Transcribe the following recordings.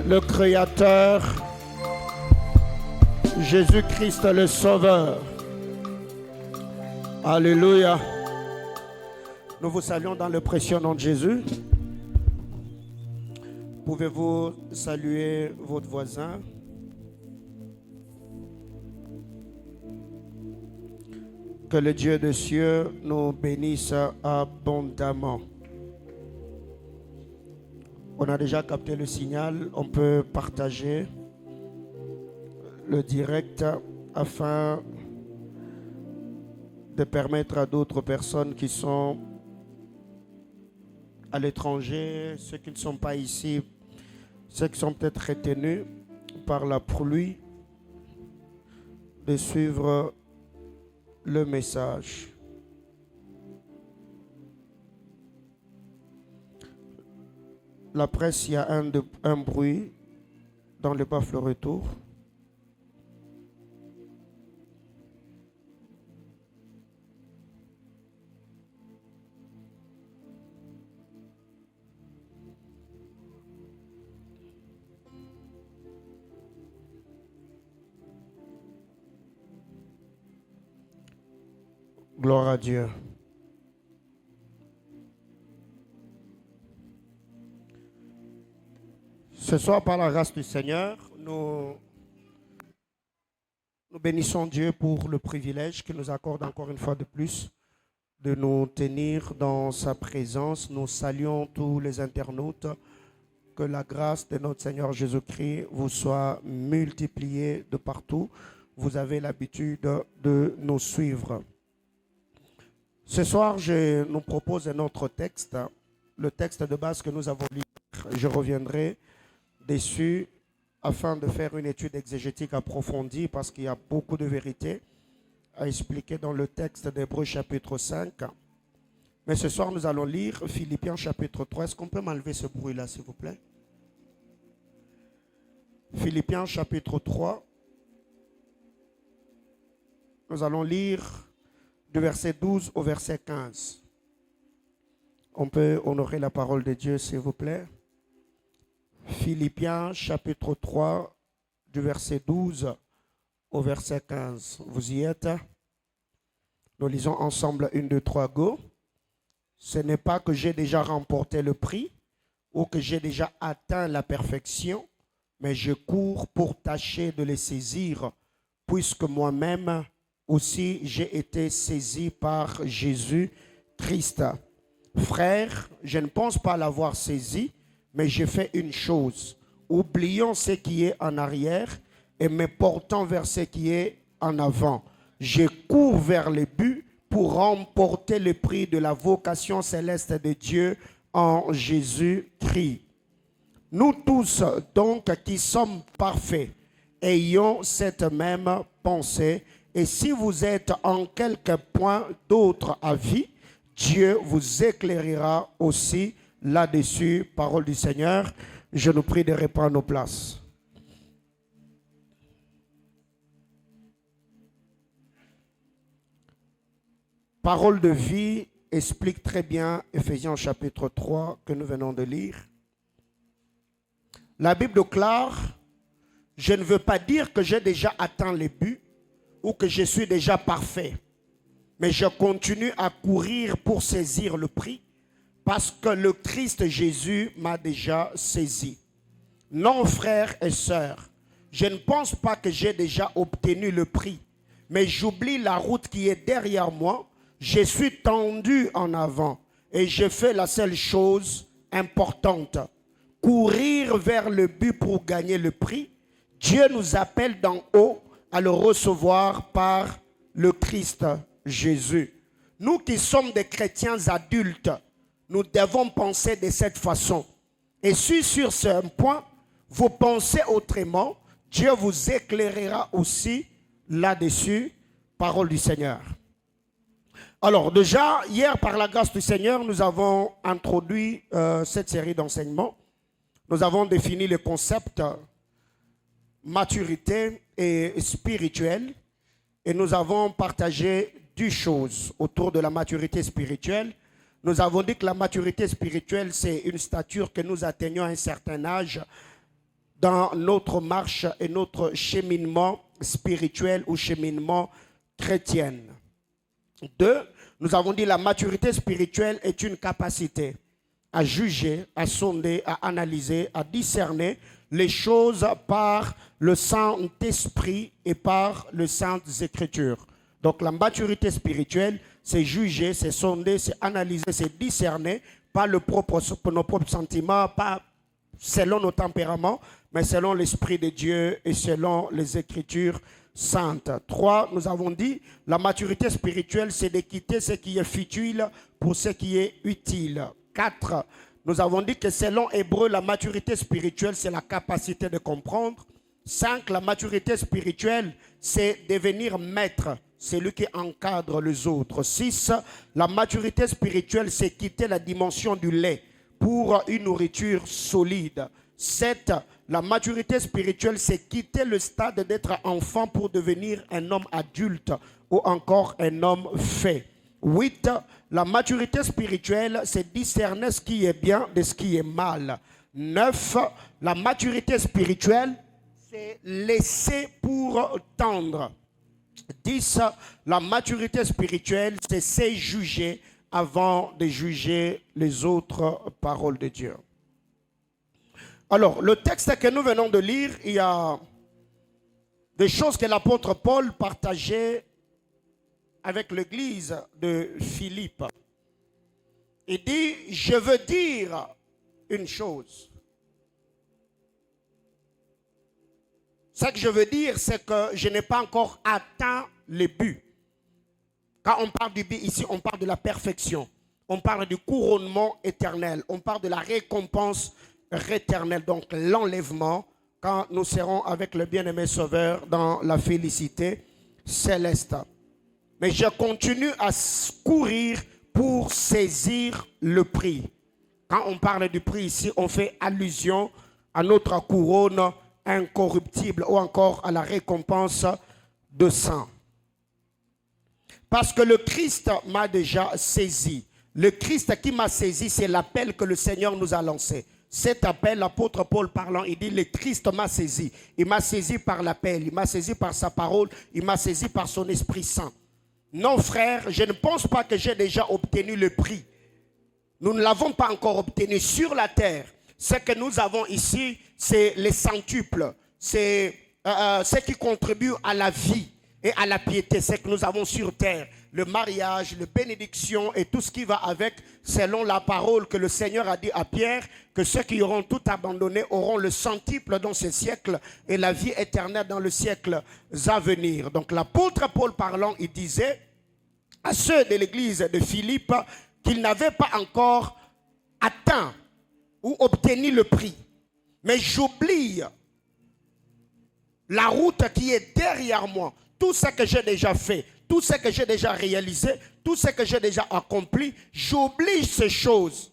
le Créateur, Jésus-Christ le Sauveur. Alléluia. Nous vous saluons dans le précieux nom de Jésus. Pouvez-vous saluer votre voisin? Que le Dieu des cieux nous bénisse abondamment. On a déjà capté le signal, on peut partager le direct afin de permettre à d'autres personnes qui sont à l'étranger, ceux qui ne sont pas ici, ceux qui sont peut-être retenus par la pluie, de suivre le message. La presse, il y a un bruit dans le baffle retour. Gloire à Dieu. Ce soir, par la grâce du Seigneur, nous bénissons Dieu pour le privilège qu'il nous accorde encore une fois de plus de nous tenir dans sa présence. Nous saluons tous les internautes. Que la grâce de notre Seigneur Jésus-Christ vous soit multipliée de partout. Vous avez l'habitude de nous suivre. Ce soir, je nous propose un autre texte, le texte de base que nous avons lu. Je reviendrai dessus afin de faire une étude exégétique approfondie parce qu'il y a beaucoup de vérités à expliquer dans le texte d'Hébreux chapitre 5. Mais ce soir, nous allons lire Philippiens chapitre 3. Est-ce qu'on peut m'enlever ce bruit-là, s'il vous plaît? Philippiens chapitre 3. Nous allons lire du verset 12 au verset 15. On peut honorer la parole de Dieu, s'il vous plaît. Philippiens chapitre 3, du verset 12 au verset 15. Vous y êtes? Nous lisons ensemble 1, 2, 3, go. Ce n'est pas que j'ai déjà remporté le prix ou que j'ai déjà atteint la perfection, mais je cours pour tâcher de les saisir, puisque moi-même aussi j'ai été saisi par Jésus-Christ. Frère, je ne pense pas l'avoir saisi, mais j'ai fait une chose. Oublions ce qui est en arrière et me portant vers ce qui est en avant. Je cours vers le but pour remporter le prix de la vocation céleste de Dieu en Jésus-Christ. Nous tous, donc, qui sommes parfaits, ayons cette même pensée. Et si vous êtes en quelque point d'autre avis, Dieu vous éclairera aussi là-dessus. Parole du Seigneur. Je nous prie de reprendre nos places. Parole de vie explique très bien Éphésiens chapitre 3 que nous venons de lire. La Bible déclare, je ne veux pas dire que j'ai déjà atteint les buts ou que je suis déjà parfait, mais je continue à courir pour saisir le prix parce que le Christ Jésus m'a déjà saisi. Non, frères et sœurs, je ne pense pas que j'ai déjà obtenu le prix, mais j'oublie la route qui est derrière moi. Je suis tendu en avant et je fais la seule chose importante. Courir vers le but pour gagner le prix. Dieu nous appelle d'en haut à le recevoir par le Christ Jésus. Nous qui sommes des chrétiens adultes, nous devons penser de cette façon. Et si sur ce point, vous pensez autrement, Dieu vous éclairera aussi là-dessus. Parole du Seigneur. Alors déjà, hier, par la grâce du Seigneur, nous avons introduit cette série d'enseignements. Nous avons défini le concept maturité et spirituelle. Et nous avons partagé 2 choses autour de la maturité spirituelle. Nous avons dit que la maturité spirituelle, c'est une stature que nous atteignons à un certain âge dans notre marche et notre cheminement spirituel ou cheminement chrétien. 2, nous avons dit la maturité spirituelle est une capacité à juger, à sonder, à analyser, à discerner les choses par le Saint-Esprit et par les Saintes Écritures. Donc la maturité spirituelle, c'est juger, c'est sonder, c'est analyser, c'est discerner, pas nos propres sentiments, pas selon nos tempéraments, mais selon l'Esprit de Dieu et selon les Écritures saintes. 3, nous avons dit, la maturité spirituelle, c'est de quitter ce qui est futile pour ce qui est utile. 4, nous avons dit que selon Hébreu, la maturité spirituelle, c'est la capacité de comprendre. 5, la maturité spirituelle, c'est devenir maître, celui qui encadre les autres. 6, la maturité spirituelle, c'est quitter la dimension du lait pour une nourriture solide. 7, la maturité spirituelle, c'est quitter le stade d'être enfant pour devenir un homme adulte ou encore un homme fait. 8, la maturité spirituelle, c'est discerner ce qui est bien de ce qui est mal. 9, la maturité spirituelle, c'est laisser pour tendre. 10, la maturité spirituelle, c'est se juger avant de juger les autres paroles de Dieu. Alors, le texte que nous venons de lire, il y a des choses que l'apôtre Paul partageait avec l'église de Philippe. Il dit, je veux dire une chose. Ce que je veux dire, c'est que je n'ai pas encore atteint le but. Quand on parle du but ici, on parle de la perfection. On parle du couronnement éternel. On parle de la récompense éternelle. Donc l'enlèvement, quand nous serons avec le bien-aimé Sauveur dans la félicité céleste. Mais je continue à courir pour saisir le prix. Quand on parle du prix ici, on fait allusion à notre couronne incorruptible ou encore à la récompense de sang. Parce que le Christ m'a déjà saisi. Le Christ qui m'a saisi, c'est l'appel que le Seigneur nous a lancé. Cet appel, l'apôtre Paul parlant, il dit, le Christ m'a saisi. Il m'a saisi par l'appel, il m'a saisi par sa parole, il m'a saisi par son Esprit Saint. Non, frère, je ne pense pas que j'ai déjà obtenu le prix. Nous ne l'avons pas encore obtenu sur la terre. Ce que nous avons ici, c'est les centuples. C'est ce qui contribue à la vie et à la piété. Ce que nous avons sur terre. Le mariage, les bénédictions et tout ce qui va avec, selon la parole que le Seigneur a dit à Pierre, que ceux qui auront tout abandonné auront le centuple dans ce siècle et la vie éternelle dans le siècle à venir. Donc l'apôtre Paul parlant, il disait à ceux de l'église de Philippe qu'ils n'avaient pas encore atteint ou obtenu le prix. Mais j'oublie la route qui est derrière moi, tout ce que j'ai déjà fait, tout ce que j'ai déjà réalisé, tout ce que j'ai déjà accompli, j'oublie ces choses.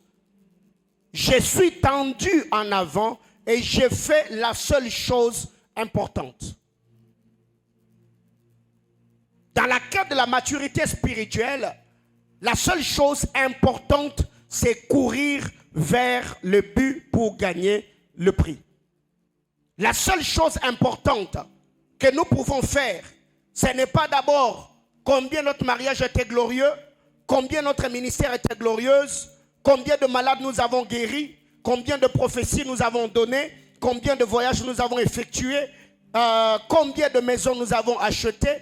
Je suis tendu en avant et je fais la seule chose importante. Dans la quête de la maturité spirituelle, la seule chose importante, c'est courir vers le but pour gagner le prix. La seule chose importante que nous pouvons faire, ce n'est pas d'abord combien notre mariage était glorieux, combien notre ministère était glorieuse, combien de malades nous avons guéris, combien de prophéties nous avons données, combien de voyages nous avons effectués, combien de maisons nous avons achetées,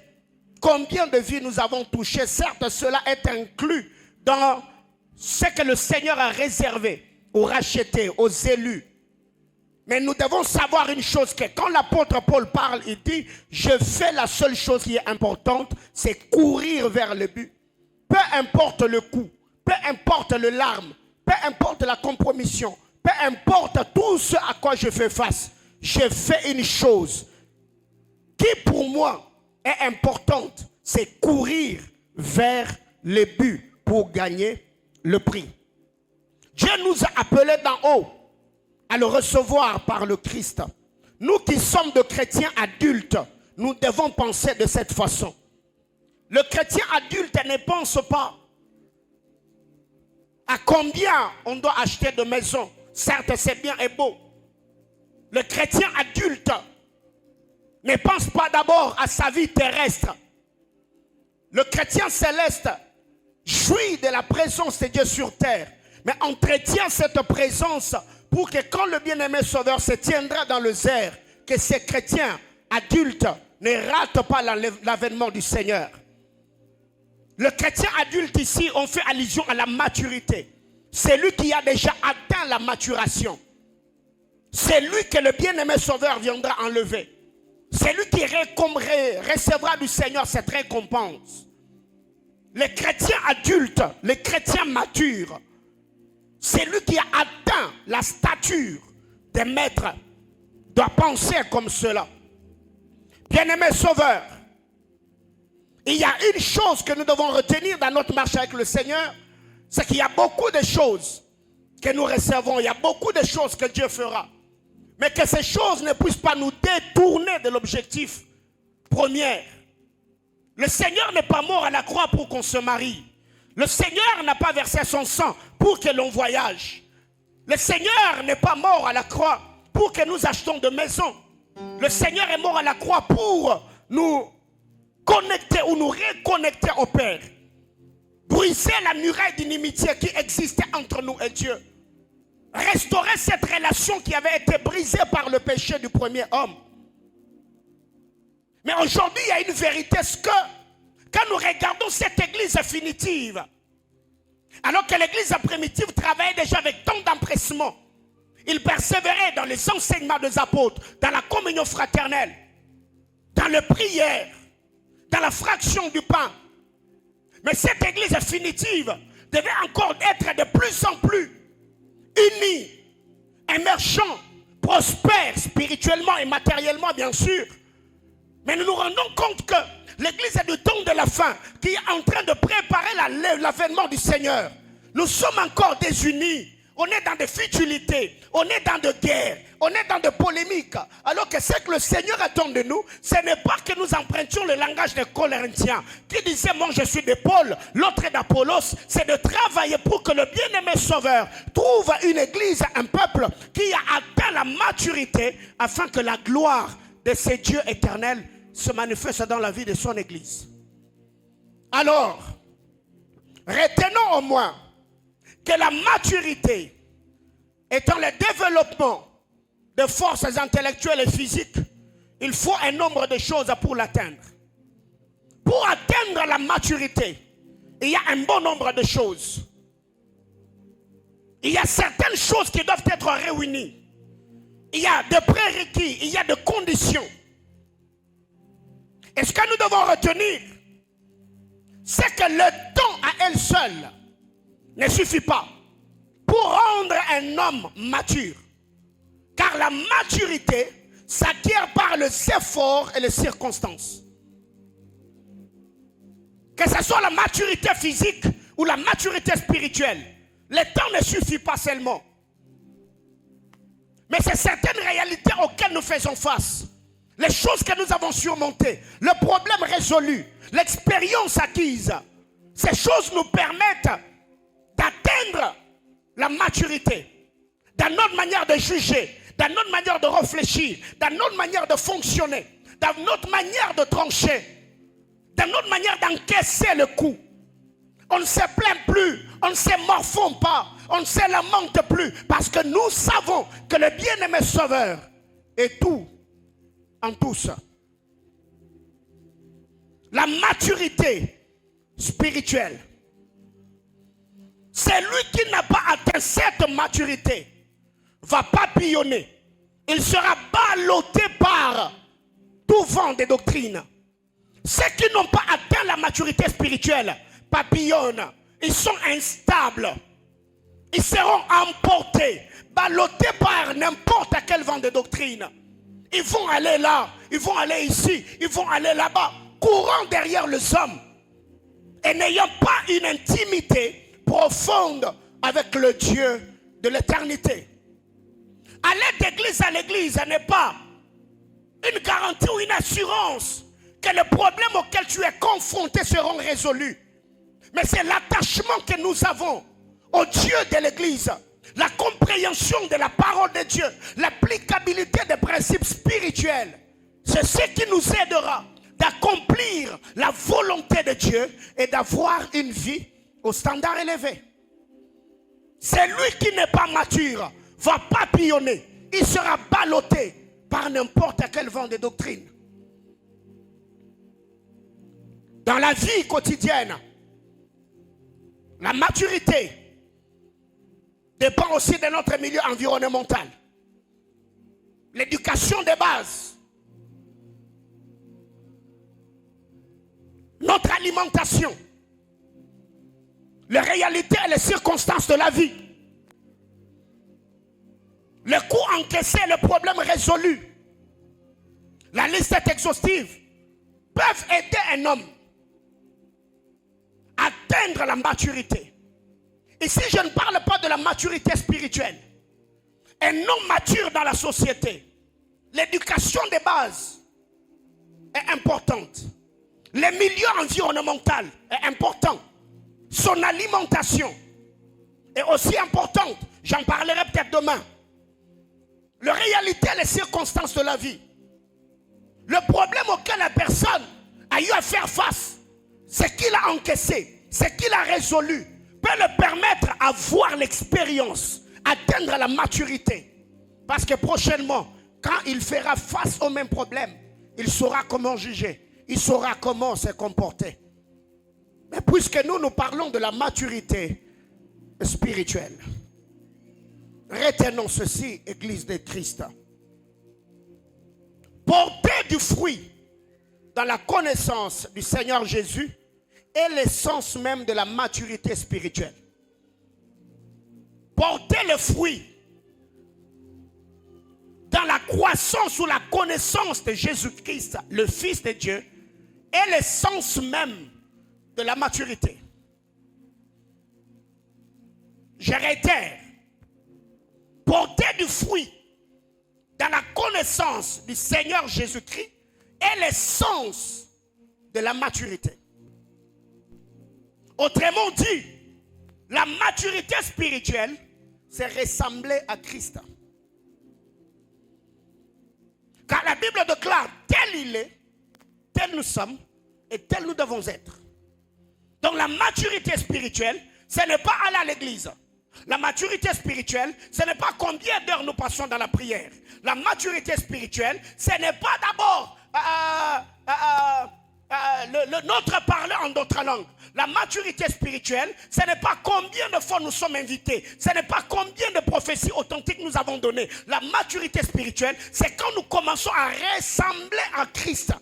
combien de vies nous avons touchées. Certes, cela est inclus dans ce que le Seigneur a réservé aux rachetés, aux élus. Mais nous devons savoir une chose, que quand l'apôtre Paul parle, il dit, je fais la seule chose qui est importante, c'est courir vers le but. Peu importe le coût, peu importe le larme, peu importe la compromission, peu importe tout ce à quoi je fais face, je fais une chose qui pour moi est importante, c'est courir vers le but pour gagner le prix. Dieu nous a appelés d'en haut à le recevoir par le Christ. Nous qui sommes de chrétiens adultes, nous devons penser de cette façon. Le chrétien adulte ne pense pas à combien on doit acheter de maisons. Certes, c'est bien et beau. Le chrétien adulte ne pense pas d'abord à sa vie terrestre. Le chrétien céleste jouit de la présence de Dieu sur terre, mais entretient cette présence pour que quand le bien-aimé Sauveur se tiendra dans le air, que ces chrétiens adultes ne ratent pas l'avènement du Seigneur. Le chrétien adulte ici, on fait allusion à la maturité. C'est lui qui a déjà atteint la maturation. C'est lui que le bien-aimé Sauveur viendra enlever. C'est lui qui recevra du Seigneur cette récompense. Les chrétiens adultes, les chrétiens matures, c'est lui qui a atteint la stature des maîtres, doit penser comme cela. Bien-aimé Sauveur, il y a une chose que nous devons retenir dans notre marche avec le Seigneur, c'est qu'il y a beaucoup de choses que nous recevons, il y a beaucoup de choses que Dieu fera. Mais que ces choses ne puissent pas nous détourner de l'objectif premier. Le Seigneur n'est pas mort à la croix pour qu'on se marie. Le Seigneur n'a pas versé son sang pour que l'on voyage. Le Seigneur n'est pas mort à la croix pour que nous achetons de maisons. Le Seigneur est mort à la croix pour nous connecter ou nous reconnecter au Père. Briser la muraille d'inimitié qui existait entre nous et Dieu. Restaurer cette relation qui avait été brisée par le péché du premier homme. Mais aujourd'hui, il y a une vérité, c'est que quand nous regardons cette église définitive, alors que l'église primitive travaillait déjà avec tant d'empressement, il persévérait dans les enseignements des apôtres, dans la communion fraternelle, dans les prières, dans la fraction du pain. Mais cette église définitive devait encore être de plus en plus unis, émergents, prospères spirituellement et matériellement bien sûr. Mais nous nous rendons compte que l'église est du temps de la fin qui est en train de préparer l'avènement du Seigneur. Nous sommes encore désunis. On est dans des futilités, on est dans des guerres, on est dans des polémiques. Alors que ce que le Seigneur attend de nous, ce n'est pas que nous empruntions le langage des Corinthiens qui disaient moi je suis de Paul, l'autre est d'Apollos. C'est de travailler pour que le bien-aimé Sauveur trouve une église, un peuple qui a atteint la maturité afin que la gloire de ces dieux éternels se manifeste dans la vie de son église. Alors, retenons au moins que la maturité étant le développement de forces intellectuelles et physiques, il faut un nombre de choses pour l'atteindre. Pour atteindre la maturité, il y a un bon nombre de choses. Il y a certaines choses qui doivent être réunies. Il y a des prérequis, il y a des conditions. Et ce que nous devons retenir, c'est que le temps à elle seule ne suffit pas pour rendre un homme mature. Car la maturité s'acquiert par les efforts et les circonstances. Que ce soit la maturité physique ou la maturité spirituelle, le temps ne suffit pas seulement. Mais c'est certaines réalités auxquelles nous faisons face. Les choses que nous avons surmontées, le problème résolu, l'expérience acquise. Ces choses nous permettent d'atteindre la maturité dans notre manière de juger, dans notre manière de réfléchir, dans notre manière de fonctionner, dans notre manière de trancher, dans notre manière d'encaisser le coup. On ne se plaint plus, on ne se morfond pas, on ne se lamente plus, parce que nous savons que le bien-aimé Sauveur est tout en tous. La maturité spirituelle, c'est lui qui n'a pas atteint cette maturité, va papillonner. Il sera ballotté par tout vent des doctrines. Ceux qui n'ont pas atteint la maturité spirituelle papillonnent. Ils sont instables. Ils seront emportés, ballottés par n'importe quel vent de doctrine. Ils vont aller là, ils vont aller ici, ils vont aller là-bas, courant derrière les hommes et n'ayant pas une intimité profonde avec le Dieu de l'éternité. Aller d'église à l'église n'est pas une garantie ou une assurance que les problèmes auxquels tu es confronté seront résolus. Mais c'est l'attachement que nous avons au Dieu de l'église. la compréhension de la parole de Dieu, l'applicabilité des principes spirituels, c'est ce qui nous aidera d'accomplir la volonté de Dieu et d'avoir une vie au standard élevé. Celui qui n'est pas mature va papillonner. Il sera ballotté par n'importe quel vent de doctrine. Dans la vie quotidienne, la maturité dépend aussi de notre milieu environnemental. L'éducation de base, notre alimentation, les réalités et les circonstances de la vie, les coûts encaissés, les problèmes résolus, la liste est exhaustive, peuvent aider un homme à atteindre la maturité. Ici, je ne parle pas de la maturité spirituelle. Un homme mature dans la société, l'éducation de base est importante. Le milieu environnemental est important. Son alimentation est aussi importante. J'en parlerai peut-être demain. La réalité et les circonstances de la vie. Le problème auquel la personne a eu à faire face, ce qu'il a encaissé, ce qu'il a résolu, peut le permettre d'avoir l'expérience, atteindre la maturité. Parce que prochainement, quand il fera face au même problème, il saura comment juger. Il saura comment se comporter. Mais puisque nous parlons de la maturité spirituelle, retenons ceci, Église de Christ. Porter du fruit dans la connaissance du Seigneur Jésus est l'essence même de la maturité spirituelle. Porter le fruit dans la croissance ou la connaissance de Jésus-Christ, le Fils de Dieu, est l'essence même de la maturité. Je réitère, porter du fruit dans la connaissance du Seigneur Jésus-Christ est l'essence de la maturité. Autrement dit, la maturité spirituelle, c'est ressembler à Christ. Car la Bible déclare, tel il est, tel nous sommes et tel nous devons être. Donc la maturité spirituelle, ce n'est pas aller à l'église. La maturité spirituelle, ce n'est pas combien d'heures nous passons dans la prière. La maturité spirituelle, ce n'est pas d'abord notre parler en d'autres langues. La maturité spirituelle, ce n'est pas combien de fois nous sommes invités. Ce n'est pas combien de prophéties authentiques nous avons données. La maturité spirituelle, c'est quand nous commençons à ressembler à Christ.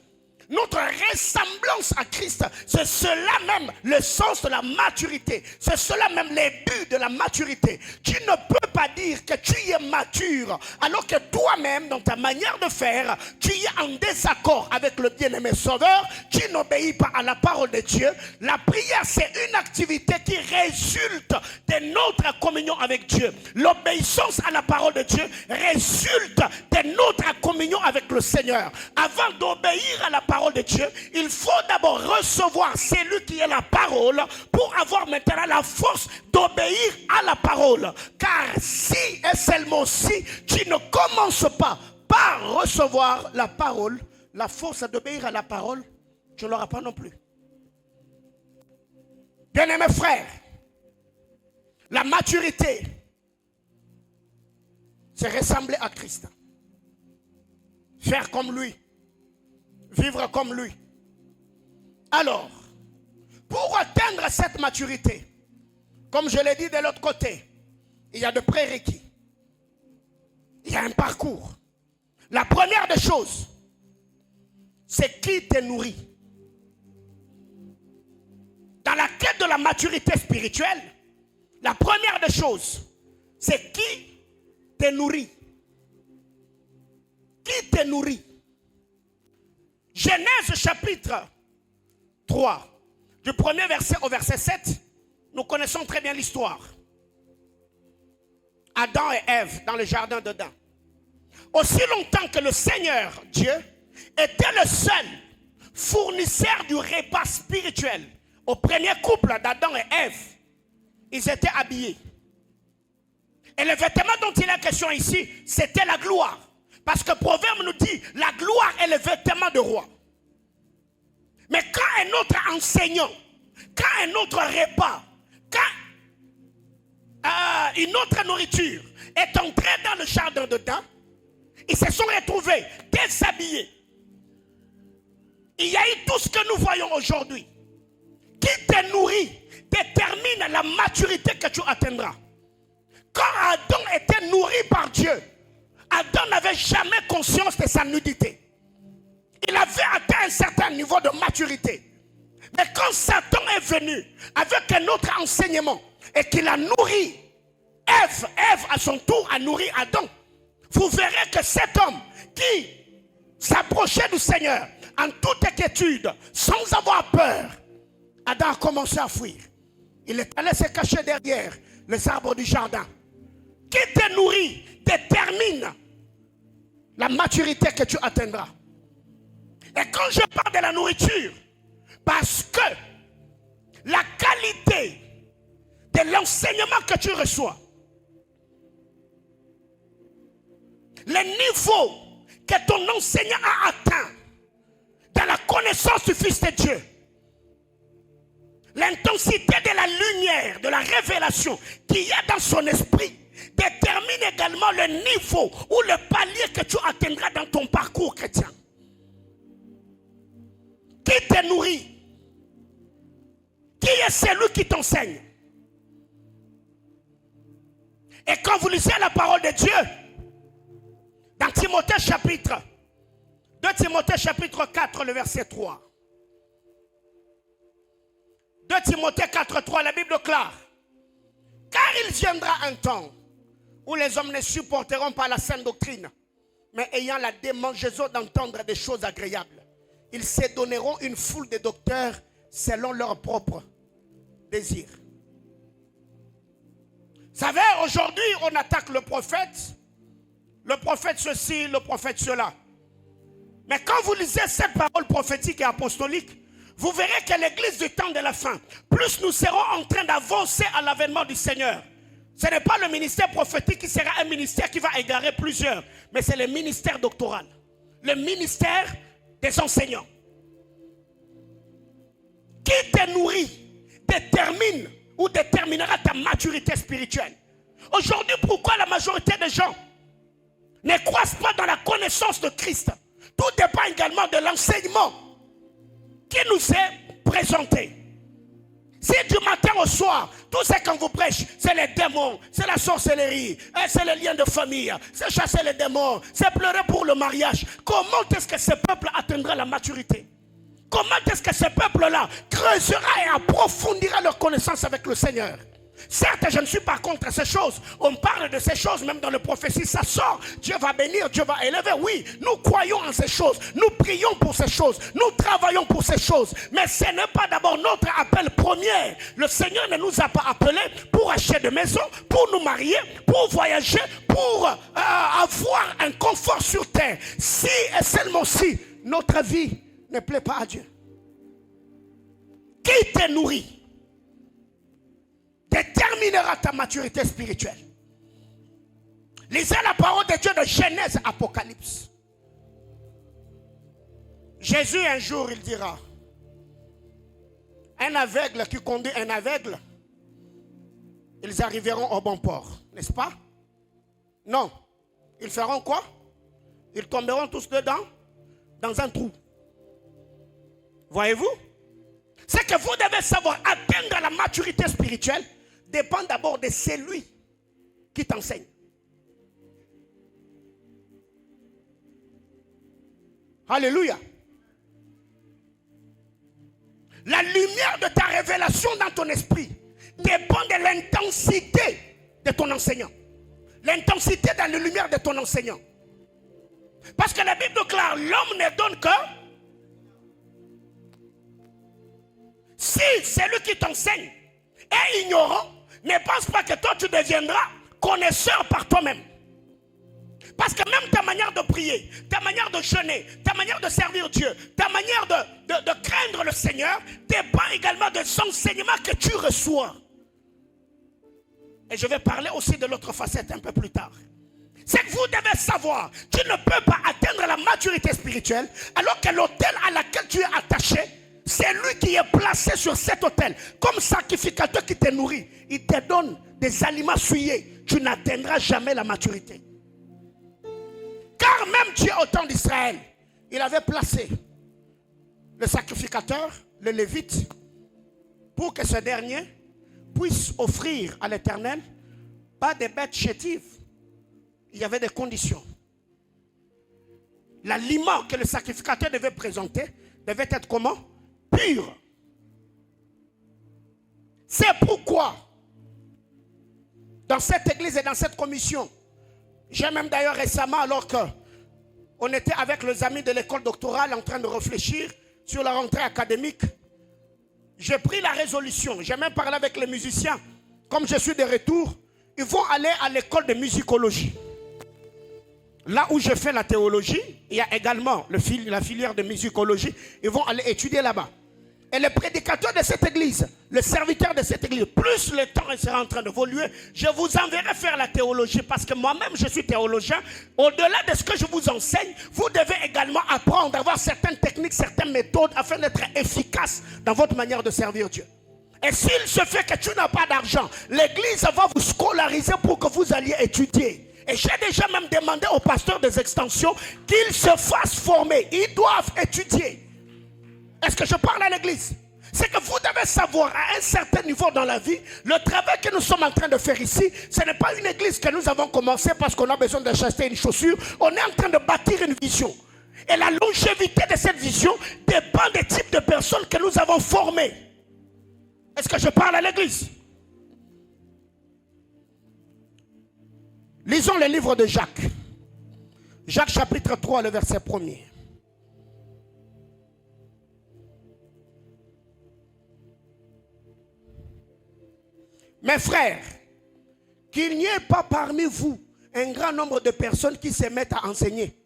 Notre ressemblance à Christ, c'est cela même le sens de la maturité. C'est cela même les buts de la maturité. Tu ne peux pas dire que tu es mature alors que toi-même, dans ta manière de faire, tu es en désaccord avec le bien-aimé Sauveur. Tu n'obéis pas à la parole de Dieu. La prière, c'est une activité qui résulte de notre communion avec Dieu. L'obéissance à la parole de Dieu résulte de notre communion avec le Seigneur. Avant d'obéir à la parole de Dieu, il faut d'abord recevoir celui qui est la parole pour avoir maintenant la force d'obéir à la parole. Car si et seulement si tu ne commences pas par recevoir la parole, la force d'obéir à la parole, tu ne l'auras pas non plus. Bien-aimés frères, la maturité, c'est ressembler à Christ. Faire comme lui. Vivre comme lui. Alors, pour atteindre cette maturité, comme je l'ai dit de l'autre côté, il y a de prérequis. Il y a un parcours. La première des choses, c'est qui te nourrit. Dans la quête de la maturité spirituelle, la première des choses, c'est qui te nourrit. Qui te nourrit. Genèse chapitre 3, du premier verset au verset 7, nous connaissons très bien l'histoire. Adam et Ève dans le jardin d'Éden. Aussi longtemps que le Seigneur Dieu était le seul fournisseur du repas spirituel au premier couple d'Adam et Ève, ils étaient habillés. Et le vêtement dont il est question ici, c'était la gloire. Parce que Proverbe nous dit, la gloire est le vêtement de roi. Mais quand un autre enseignant, quand un autre repas, quand une autre nourriture est entrée dans le jardin dedans, ils se sont retrouvés déshabillés. Il y a eu tout ce que nous voyons aujourd'hui. Qui te nourrit détermine la maturité que tu atteindras. Quand Adam était nourri par Dieu, Adam n'avait jamais conscience de sa nudité. Il avait atteint un certain niveau de maturité. Mais quand Satan est venu avec un autre enseignement et qu'il a nourri Ève à son tour a nourri Adam, vous verrez que cet homme qui s'approchait du Seigneur en toute inquiétude, sans avoir peur, Adam a commencé à fuir. Il est allé se cacher derrière les arbres du jardin. Qui te nourrit détermine la maturité que tu atteindras. Et quand je parle de la nourriture, parce que la qualité de l'enseignement que tu reçois, le niveau que ton enseignant a atteint dans la connaissance du Fils de Dieu, l'intensité de la lumière, de la révélation qu'il y a dans son esprit, détermine également le niveau ou le palier que tu atteindras dans ton parcours chrétien. Qui te nourrit? Qui est celui qui t'enseigne? Et quand vous lisez la parole de Dieu, dans Timothée chapitre 2 Timothée chapitre 4, le verset 3. 2 Timothée 4, 3, la Bible déclare: car il viendra un temps où les hommes ne supporteront pas la saine doctrine, mais ayant la démangeaison d'entendre des choses agréables, ils se donneront une foule de docteurs selon leurs propres désirs. Vous savez, aujourd'hui, on attaque le prophète ceci, le prophète cela. Mais quand vous lisez cette parole prophétique et apostolique, vous verrez que l'église du temps de la fin, plus nous serons en train d'avancer à l'avènement du Seigneur. Ce n'est pas le ministère prophétique qui sera un ministère qui va égarer plusieurs, mais c'est le ministère doctoral, le ministère des enseignants. Qui te nourrit détermine ou déterminera ta maturité spirituelle. Aujourd'hui, pourquoi la majorité des gens ne croissent pas dans la connaissance de Christ? Tout dépend également de l'enseignement qui nous est présenté. Si du matin au soir, tout ce qu'on vous prêche, c'est les démons, c'est la sorcellerie, c'est les liens de famille, c'est chasser les démons, c'est pleurer pour le mariage, comment est-ce que ce peuple atteindra la maturité? Comment est-ce que ce peuple-là creusera et approfondira leur connaissance avec le Seigneur? Certes, je ne suis pas contre ces choses. On parle de ces choses, même dans les prophéties, ça sort. Dieu va bénir, Dieu va élever. Oui, nous croyons en ces choses. Nous prions pour ces choses. Nous travaillons pour ces choses. Mais ce n'est pas d'abord notre appel premier. Le Seigneur ne nous a pas appelés pour acheter des maisons, pour nous marier, pour voyager, pour avoir un confort sur terre. Si et seulement si notre vie ne plaît pas à Dieu. Qui te nourrit déterminera ta maturité spirituelle. Lisez la parole de Dieu de Genèse, Apocalypse. Jésus un jour il dira: un aveugle qui conduit un aveugle, ils arriveront au bon port, n'est-ce pas? Non. Ils feront quoi? Ils tomberont tous dedans, dans un trou. Voyez-vous? C'est que vous devez savoir atteindre la maturité spirituelle dépend d'abord de celui qui t'enseigne. Alléluia. La lumière de ta révélation dans ton esprit dépend de l'intensité de ton enseignant. L'intensité dans la lumière de ton enseignant. Parce que la Bible déclare: l'homme ne donne que si celui qui t'enseigne est ignorant, ne pense pas que toi tu deviendras connaisseur par toi-même. Parce que même ta manière de prier, ta manière de jeûner, ta manière de servir Dieu, ta manière de craindre le Seigneur dépend également des enseignements que tu reçois. Et je vais parler aussi de l'autre facette un peu plus tard. C'est que vous devez savoir, tu ne peux pas atteindre la maturité spirituelle alors que l'autel à laquelle tu es attaché, c'est lui qui est placé sur cet autel comme sacrificateur qui te nourrit. Il te donne des aliments souillés. Tu n'atteindras jamais la maturité. Car même Dieu au temps d'Israël, il avait placé le sacrificateur, le lévite, pour que ce dernier puisse offrir à l'Éternel pas des bêtes chétives. Il y avait des conditions. L'aliment que le sacrificateur devait présenter devait être comment? Pur. C'est pourquoi dans cette église et dans cette commission, j'ai même d'ailleurs récemment, alors qu'on était avec les amis de l'école doctorale en train de réfléchir sur la rentrée académique, j'ai pris la résolution. J'ai même parlé avec les musiciens. Comme je suis de retour, ils vont aller à l'école de musicologie. Là où je fais la théologie, il y a également la filière de musicologie. Ils vont aller étudier là-bas. Et le prédicateur de cette église, le serviteur de cette église, plus le temps sera en train d'évoluer, je vous enverrai faire la théologie parce que moi-même je suis théologien. Au-delà de ce que je vous enseigne, vous devez également apprendre à avoir certaines techniques, certaines méthodes afin d'être efficace dans votre manière de servir Dieu. Et s'il se fait que tu n'as pas d'argent, l'église va vous scolariser pour que vous alliez étudier. Et j'ai déjà même demandé aux pasteurs des extensions qu'ils se fassent former. Ils doivent étudier. Est-ce que je parle à l'église? C'est que vous devez savoir à un certain niveau dans la vie, le travail que nous sommes en train de faire ici, ce n'est pas une église que nous avons commencé parce qu'on a besoin d'acheter une chaussure. On est en train de bâtir une vision. Et la longévité de cette vision dépend des types de personnes que nous avons formées. Est-ce que je parle à l'église? Lisons le livre de Jacques. Jacques chapitre 3, le verset 1er. Mes frères, qu'il n'y ait pas parmi vous un grand nombre de personnes qui se mettent à enseigner.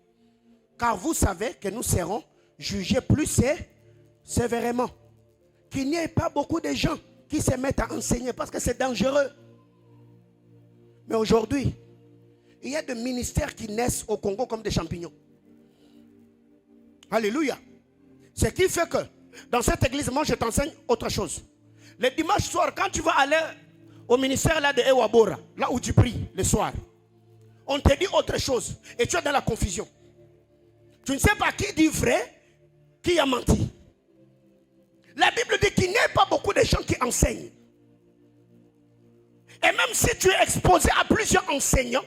Car vous savez que nous serons jugés plus sévèrement. Qu'il n'y ait pas beaucoup de gens qui se mettent à enseigner parce que c'est dangereux. Mais aujourd'hui, il y a des ministères qui naissent au Congo comme des champignons. Alléluia. Ce qui fait que dans cette église, moi je t'enseigne autre chose. Le dimanche soir, quand tu vas aller au ministère là de Ewabora, là où tu pries le soir, on te dit autre chose et tu es dans la confusion. Tu ne sais pas qui dit vrai, qui a menti. La Bible dit qu'il n'y a pas beaucoup de gens qui enseignent. Et même si tu es exposé à plusieurs enseignants,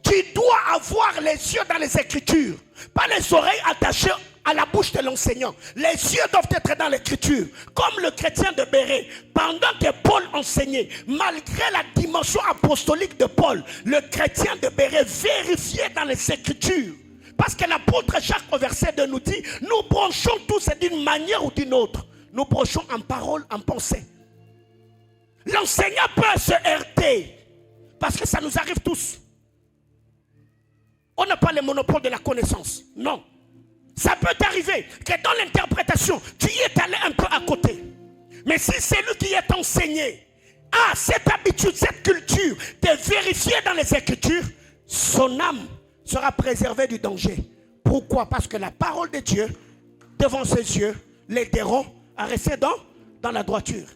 tu dois avoir les yeux dans les Écritures, pas les oreilles attachées à la bouche de l'enseignant. Les yeux doivent être dans l'Écriture, comme le chrétien de Béret. Pendant que Paul enseignait, malgré la dimension apostolique de Paul, le chrétien de Béret vérifiait dans les Écritures. Parce que l'apôtre Jacques au verset 2 nous dit, nous branchons tous d'une manière ou d'une autre. Nous branchons en parole, en pensée. L'enseignant peut se heurter, parce que ça nous arrive tous. On n'a pas le monopole de la connaissance. Non. Ça peut t'arriver que dans l'interprétation, tu y es allé un peu à côté. Mais si c'est lui qui est enseigné a cette habitude, cette culture de vérifier dans les Écritures, son âme sera préservée du danger. Pourquoi? Parce que la parole de Dieu, devant ses yeux, l'aideront à rester dans la droiture.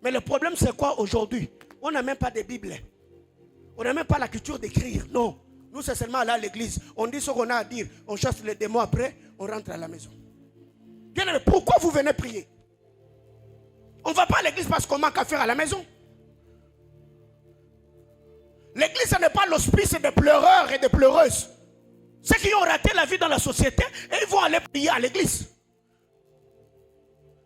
Mais le problème c'est quoi aujourd'hui? On n'a même pas de Bible. On n'a même pas la culture d'écrire. Non. Nous, c'est seulement aller à l'église. On dit ce qu'on a à dire. On chasse les démons après. On rentre à la maison. Bien aimé, pourquoi vous venez prier? On ne va pas à l'église parce qu'on manque à faire à la maison. L'église, ce n'est pas l'hospice des pleureurs et des pleureuses. Ceux qui ont raté la vie dans la société, et ils vont aller prier à l'église.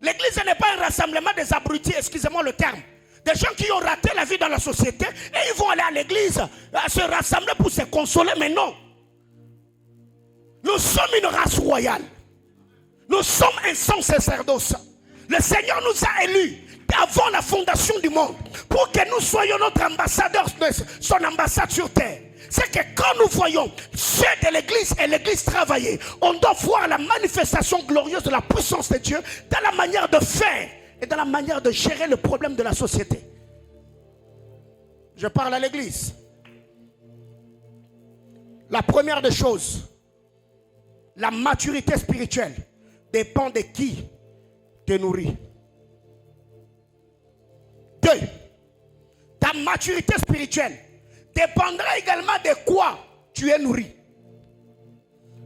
L'église, ce n'est pas un rassemblement des abrutis, excusez-moi le terme. Des gens qui ont raté la vie dans la société et ils vont aller à l'église se rassembler pour se consoler, mais non. Nous sommes une race royale. Nous sommes un sang sacerdoce. Le Seigneur nous a élus avant la fondation du monde pour que nous soyons notre ambassadeur, son ambassade sur terre. C'est que quand nous voyons ceux de l'église et l'église travailler, on doit voir la manifestation glorieuse de la puissance de Dieu dans la manière de faire et dans la manière de gérer le problème de la société. Je parle à l'église. La première des choses, la maturité spirituelle dépend de qui te nourrit. 2. Ta maturité spirituelle dépendra également de quoi tu es nourri.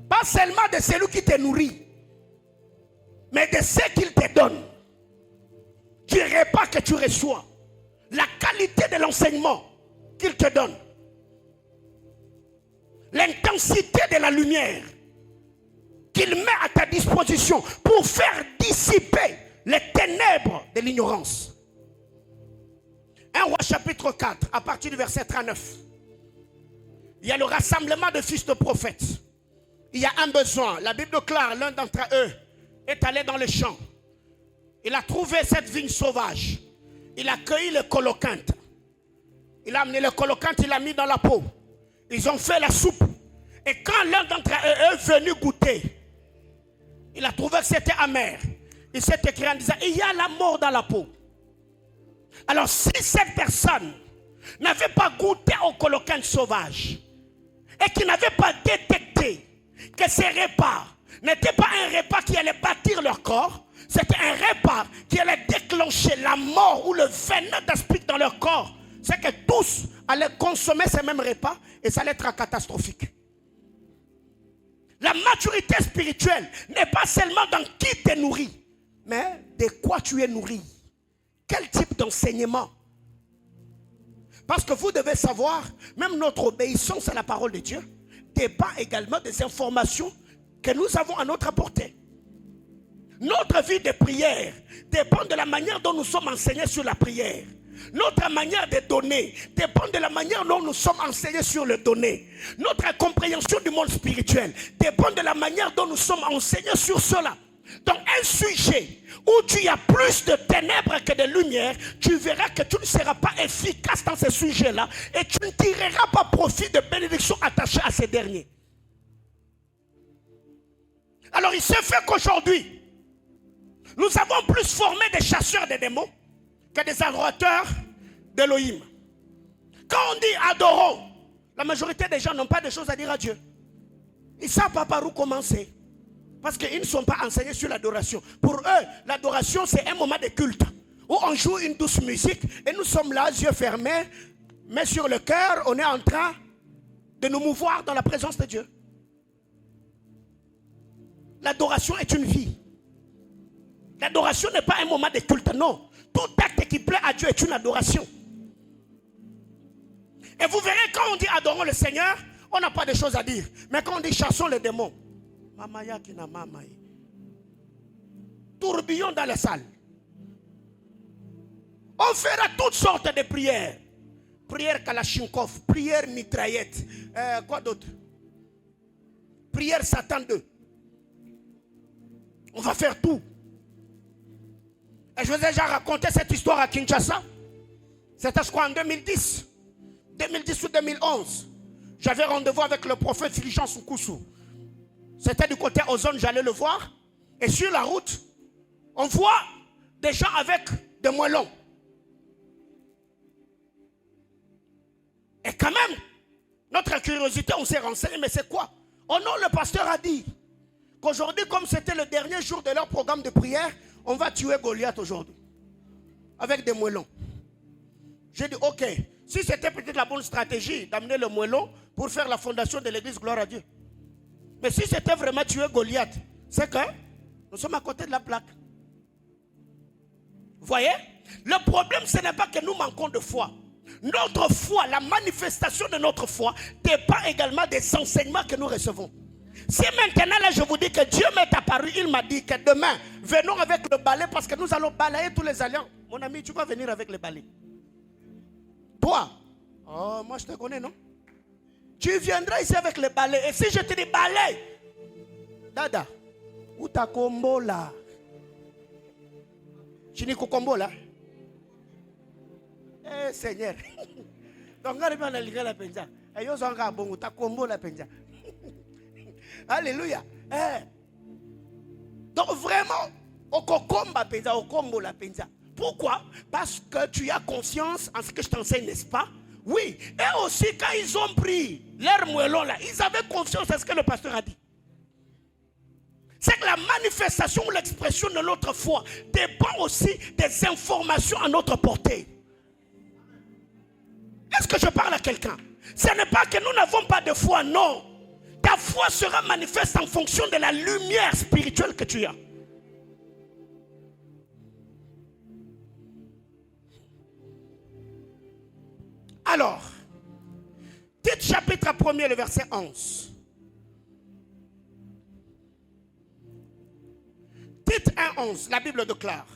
Pas seulement de celui qui te nourrit, mais de ce qu'il te donne. Du repas que tu reçois. La qualité de l'enseignement qu'il te donne. L'intensité de la lumière qu'il met à ta disposition pour faire dissiper les ténèbres de l'ignorance. 1 Roi chapitre 4, à partir du verset 39. Il y a le rassemblement de fils de prophètes. Il y a un besoin. La Bible déclare, l'un d'entre eux est allé dans le champ. Il a trouvé cette vigne sauvage. Il a cueilli le colocante. Il a amené le colocante, il l'a mis dans la peau. Ils ont fait la soupe. Et quand l'un d'entre eux est venu goûter, il a trouvé que c'était amer. Il s'est écrit en disant, il y a la mort dans la peau. Alors si cette personne n'avait pas goûté au colocante sauvage et qui n'avait pas détecté que ces repas n'étaient pas un repas qui allait bâtir leur corps, c'était un repas qui allait déclencher la mort ou le venin d'esprit dans leur corps, c'est que tous allaient consommer ces mêmes repas et ça allait être catastrophique. La maturité spirituelle n'est pas seulement dans qui te nourrit, mais de quoi tu es nourri. Quel type d'enseignement? Parce que vous devez savoir, même notre obéissance à la parole de Dieu dépend également des informations que nous avons à notre portée. Notre vie de prière dépend de la manière dont nous sommes enseignés sur la prière. Notre manière de donner dépend de la manière dont nous sommes enseignés sur le donner. Notre compréhension du monde spirituel dépend de la manière dont nous sommes enseignés sur cela. Dans un sujet où tu as plus de ténèbres que de lumière, tu verras que tu ne seras pas efficace dans ce sujet-là et tu ne tireras pas profit de bénédictions attachées à ces derniers. Alors il se fait qu'aujourd'hui, nous avons plus formé des chasseurs de démons que des adorateurs d'Elohim. Quand on dit adorons, la majorité des gens n'ont pas de choses à dire à Dieu. Ils ne savent pas par où commencer. Parce qu'ils ne sont pas enseignés sur l'adoration. Pour eux, l'adoration c'est un moment de culte. Où on joue une douce musique et nous sommes là, yeux fermés, mais sur le cœur, on est en train de nous mouvoir dans la présence de Dieu. L'adoration est une vie. L'adoration n'est pas un moment de culte, non. Tout acte qui plaît à Dieu est une adoration. Et vous verrez, quand on dit adorons le Seigneur, on n'a pas de choses à dire. Mais quand on dit chassons les démons, tourbillon dans la salle. On fera toutes sortes de prières. Prière Kalachnikov, prière mitraillette. Quoi d'autre? Prière Satan 2. On va faire tout. Et je vous ai déjà raconté cette histoire à Kinshasa. C'était je crois en 2010. 2010 ou 2011. J'avais rendez-vous avec le prophète Fulgence Soukousou. C'était du côté Ozone, j'allais le voir. Et sur la route, on voit des gens avec des moellons. Et quand même, notre curiosité, on s'est renseigné, mais c'est quoi? Oh non, le pasteur a dit qu'aujourd'hui, comme c'était le dernier jour de leur programme de prière, on va tuer Goliath aujourd'hui. Avec des moellons. J'ai dit, ok, si c'était peut-être la bonne stratégie d'amener le moellon pour faire la fondation de l'église, gloire à Dieu. Mais si c'était vraiment tuer Goliath, c'est que nous sommes à côté de la plaque. Vous voyez? Le problème, ce n'est pas que nous manquons de foi. Notre foi, la manifestation de notre foi, dépend également des enseignements que nous recevons. Si maintenant, là, je vous dis que Dieu m'est apparu, il m'a dit que demain, venons avec le balai parce que nous allons balayer tous les alliants. Mon ami, tu vas venir avec le balai. Toi, oh, moi je te connais, non? Tu viendras ici avec le balai. Et si je te dis balai, Dada, où ta combo là? Tu dis combo là? Eh Seigneur. Donc, on arrive à la penja. Et yo zonga bon, ta combo la penja. Alléluia. Eh. Donc vraiment, au combo la penja. Pourquoi? Parce que tu as conscience en ce que je t'enseigne, n'est-ce pas? Oui, et aussi quand ils ont pris leur moellon là, ils avaient confiance à ce que le pasteur a dit. C'est que la manifestation ou l'expression de notre foi dépend aussi des informations à notre portée. Est-ce que je parle à quelqu'un? Ce n'est pas que nous n'avons pas de foi, non. Ta foi sera manifeste en fonction de la lumière spirituelle que tu as. Alors, Tite chapitre 1er, le verset 11. Tite 1:11, la Bible déclare: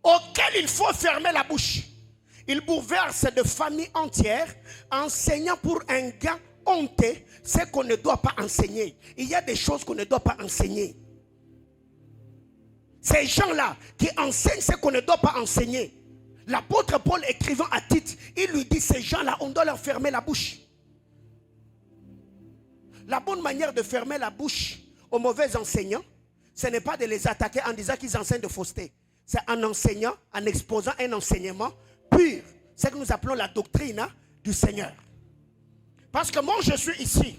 auquel il faut fermer la bouche. Il bouleverse de familles entières, enseignant pour un gars honteux ce qu'on ne doit pas enseigner. Il y a des choses qu'on ne doit pas enseigner. Ces gens-là qui enseignent ce qu'on ne doit pas enseigner. L'apôtre Paul écrivant à Tite, il lui dit, ces gens-là, on doit leur fermer la bouche. La bonne manière de fermer la bouche aux mauvais enseignants, ce n'est pas de les attaquer en disant qu'ils enseignent de fausseté. C'est en enseignant, en exposant un enseignement pur. C'est ce que nous appelons la doctrine du Seigneur. Parce que moi, je suis ici.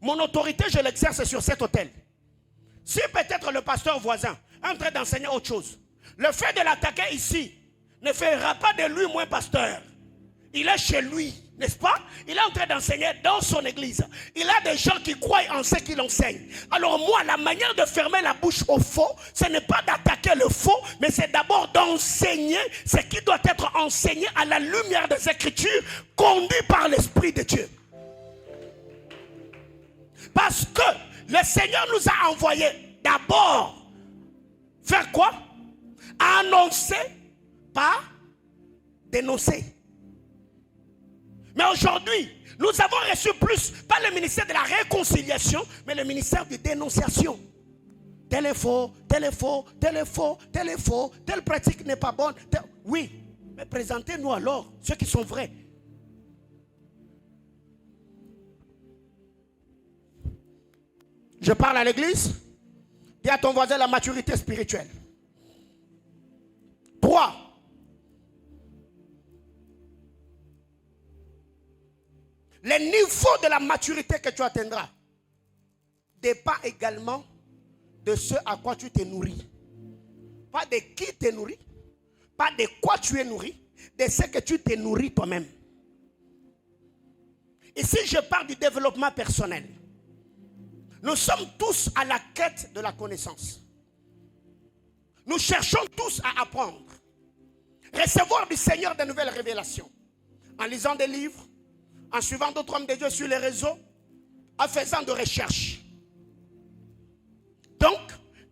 Mon autorité, je l'exerce sur cet autel. Si peut-être le pasteur voisin est en train d'enseigner autre chose, le fait de l'attaquer ici ne fera pas de lui moins pasteur. Il est chez lui, n'est-ce pas? Il est en train d'enseigner dans son église. Il a des gens qui croient en ce qu'il enseigne. Alors moi, la manière de fermer la bouche au faux, ce n'est pas d'attaquer le faux, mais c'est d'abord d'enseigner ce qui doit être enseigné à la lumière des Écritures, conduit par l'Esprit de Dieu. Parce que le Seigneur nous a envoyés d'abord faire quoi? Annoncer, pas dénoncer. Mais aujourd'hui, nous avons reçu plus, pas le ministère de la réconciliation, mais le ministère de dénonciation. Tel est faux, tel est faux, tel est faux, tel est faux, telle pratique n'est pas bonne. Oui, mais présentez-nous alors ceux qui sont vrais. Je parle à l'église. Dis à ton voisin la maturité spirituelle. 3. Le niveau de la maturité que tu atteindras dépend également de ce à quoi tu t'es nourri. Pas de qui t'es nourri, pas de quoi tu es nourri, de ce que tu t'es nourri toi-même. Ici, je parle du développement personnel. Nous sommes tous à la quête de la connaissance. Nous cherchons tous à apprendre. Recevoir du Seigneur de nouvelles révélations. En lisant des livres, en suivant d'autres hommes de Dieu sur les réseaux, en faisant de recherches. Donc,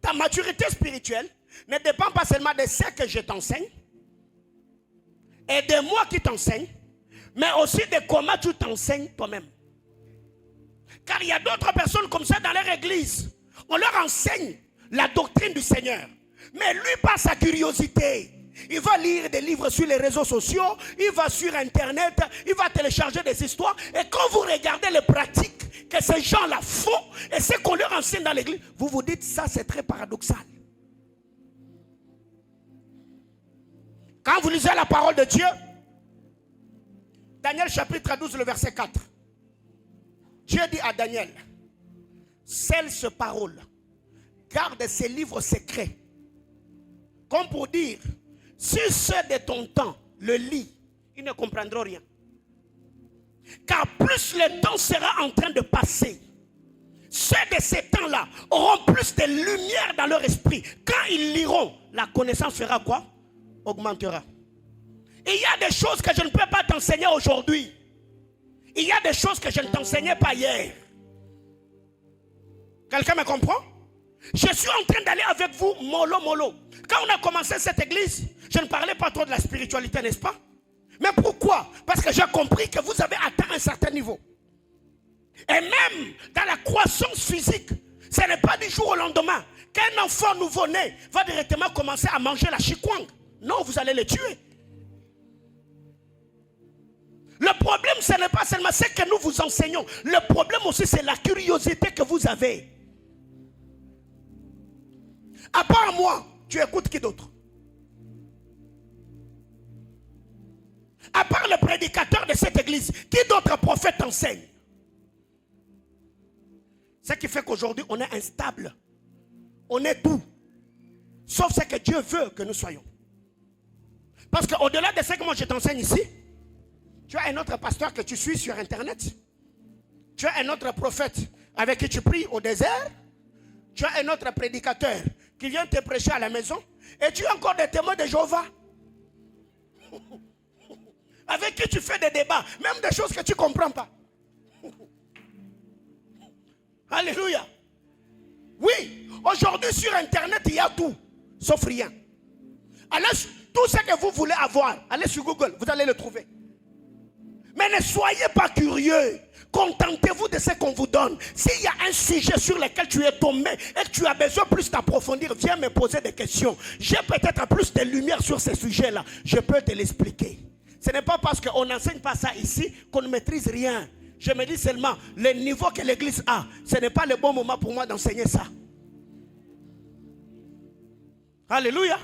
ta maturité spirituelle ne dépend pas seulement de ce que je t'enseigne et de moi qui t'enseigne, mais aussi de comment tu t'enseignes toi-même. Car il y a d'autres personnes comme ça dans leur église. On leur enseigne la doctrine du Seigneur. Mais lui, par sa curiosité, il va lire des livres sur les réseaux sociaux, il va sur Internet, il va télécharger des histoires. Et quand vous regardez les pratiques que ces gens-là font et ce qu'on leur enseigne dans l'église, vous vous dites, ça c'est très paradoxal. Quand vous lisez la parole de Dieu, Daniel chapitre 12, le verset 4. Dieu dit à Daniel, scelle ce parole, garde ces livres secrets. Comme pour dire, si ceux de ton temps le lit, ils ne comprendront rien. Car plus le temps sera en train de passer, ceux de ces temps-là auront plus de lumière dans leur esprit. Quand ils liront, la connaissance fera quoi? Augmentera. Et il y a des choses que je ne peux pas t'enseigner aujourd'hui. Il y a des choses que je ne t'enseignais pas hier. Quelqu'un me comprend? Je suis en train d'aller avec vous mollo mollo. Quand on a commencé cette église, je ne parlais pas trop de la spiritualité, n'est-ce pas? Mais pourquoi? Parce que j'ai compris que vous avez atteint un certain niveau. Et même dans la croissance physique, ce n'est pas du jour au lendemain qu'un enfant nouveau-né va directement commencer à manger la chikwang. Non, vous allez le tuer. Le problème, ce n'est pas seulement ce que nous vous enseignons. Le problème aussi, c'est la curiosité que vous avez. À part moi, tu écoutes qui d'autre? À part le prédicateur de cette église, qui d'autres prophètes enseignent? Ce qui fait qu'aujourd'hui, on est instable. On est tout. Sauf ce que Dieu veut que nous soyons. Parce qu'au-delà de ce que moi je t'enseigne ici, tu as un autre pasteur que tu suis sur Internet. Tu as un autre prophète avec qui tu pries au désert. Tu as un autre prédicateur qui vient te prêcher à la maison. Et tu as encore des témoins de Jéhovah avec qui tu fais des débats, même des choses que tu ne comprends pas. Alléluia. Oui, aujourd'hui sur Internet, il y a tout, sauf rien. Allez, tout ce que vous voulez avoir, allez sur Google, vous allez le trouver. Mais ne soyez pas curieux. Contentez-vous de ce qu'on vous donne. S'il y a un sujet sur lequel tu es tombé et que tu as besoin plus d'approfondir, viens me poser des questions. J'ai peut-être plus de lumière sur ces sujets-là. Je peux te l'expliquer. Ce n'est pas parce qu'on n'enseigne pas ça ici qu'on ne maîtrise rien. Je me dis seulement, le niveau que l'église a, ce n'est pas le bon moment pour moi d'enseigner ça. Alléluia.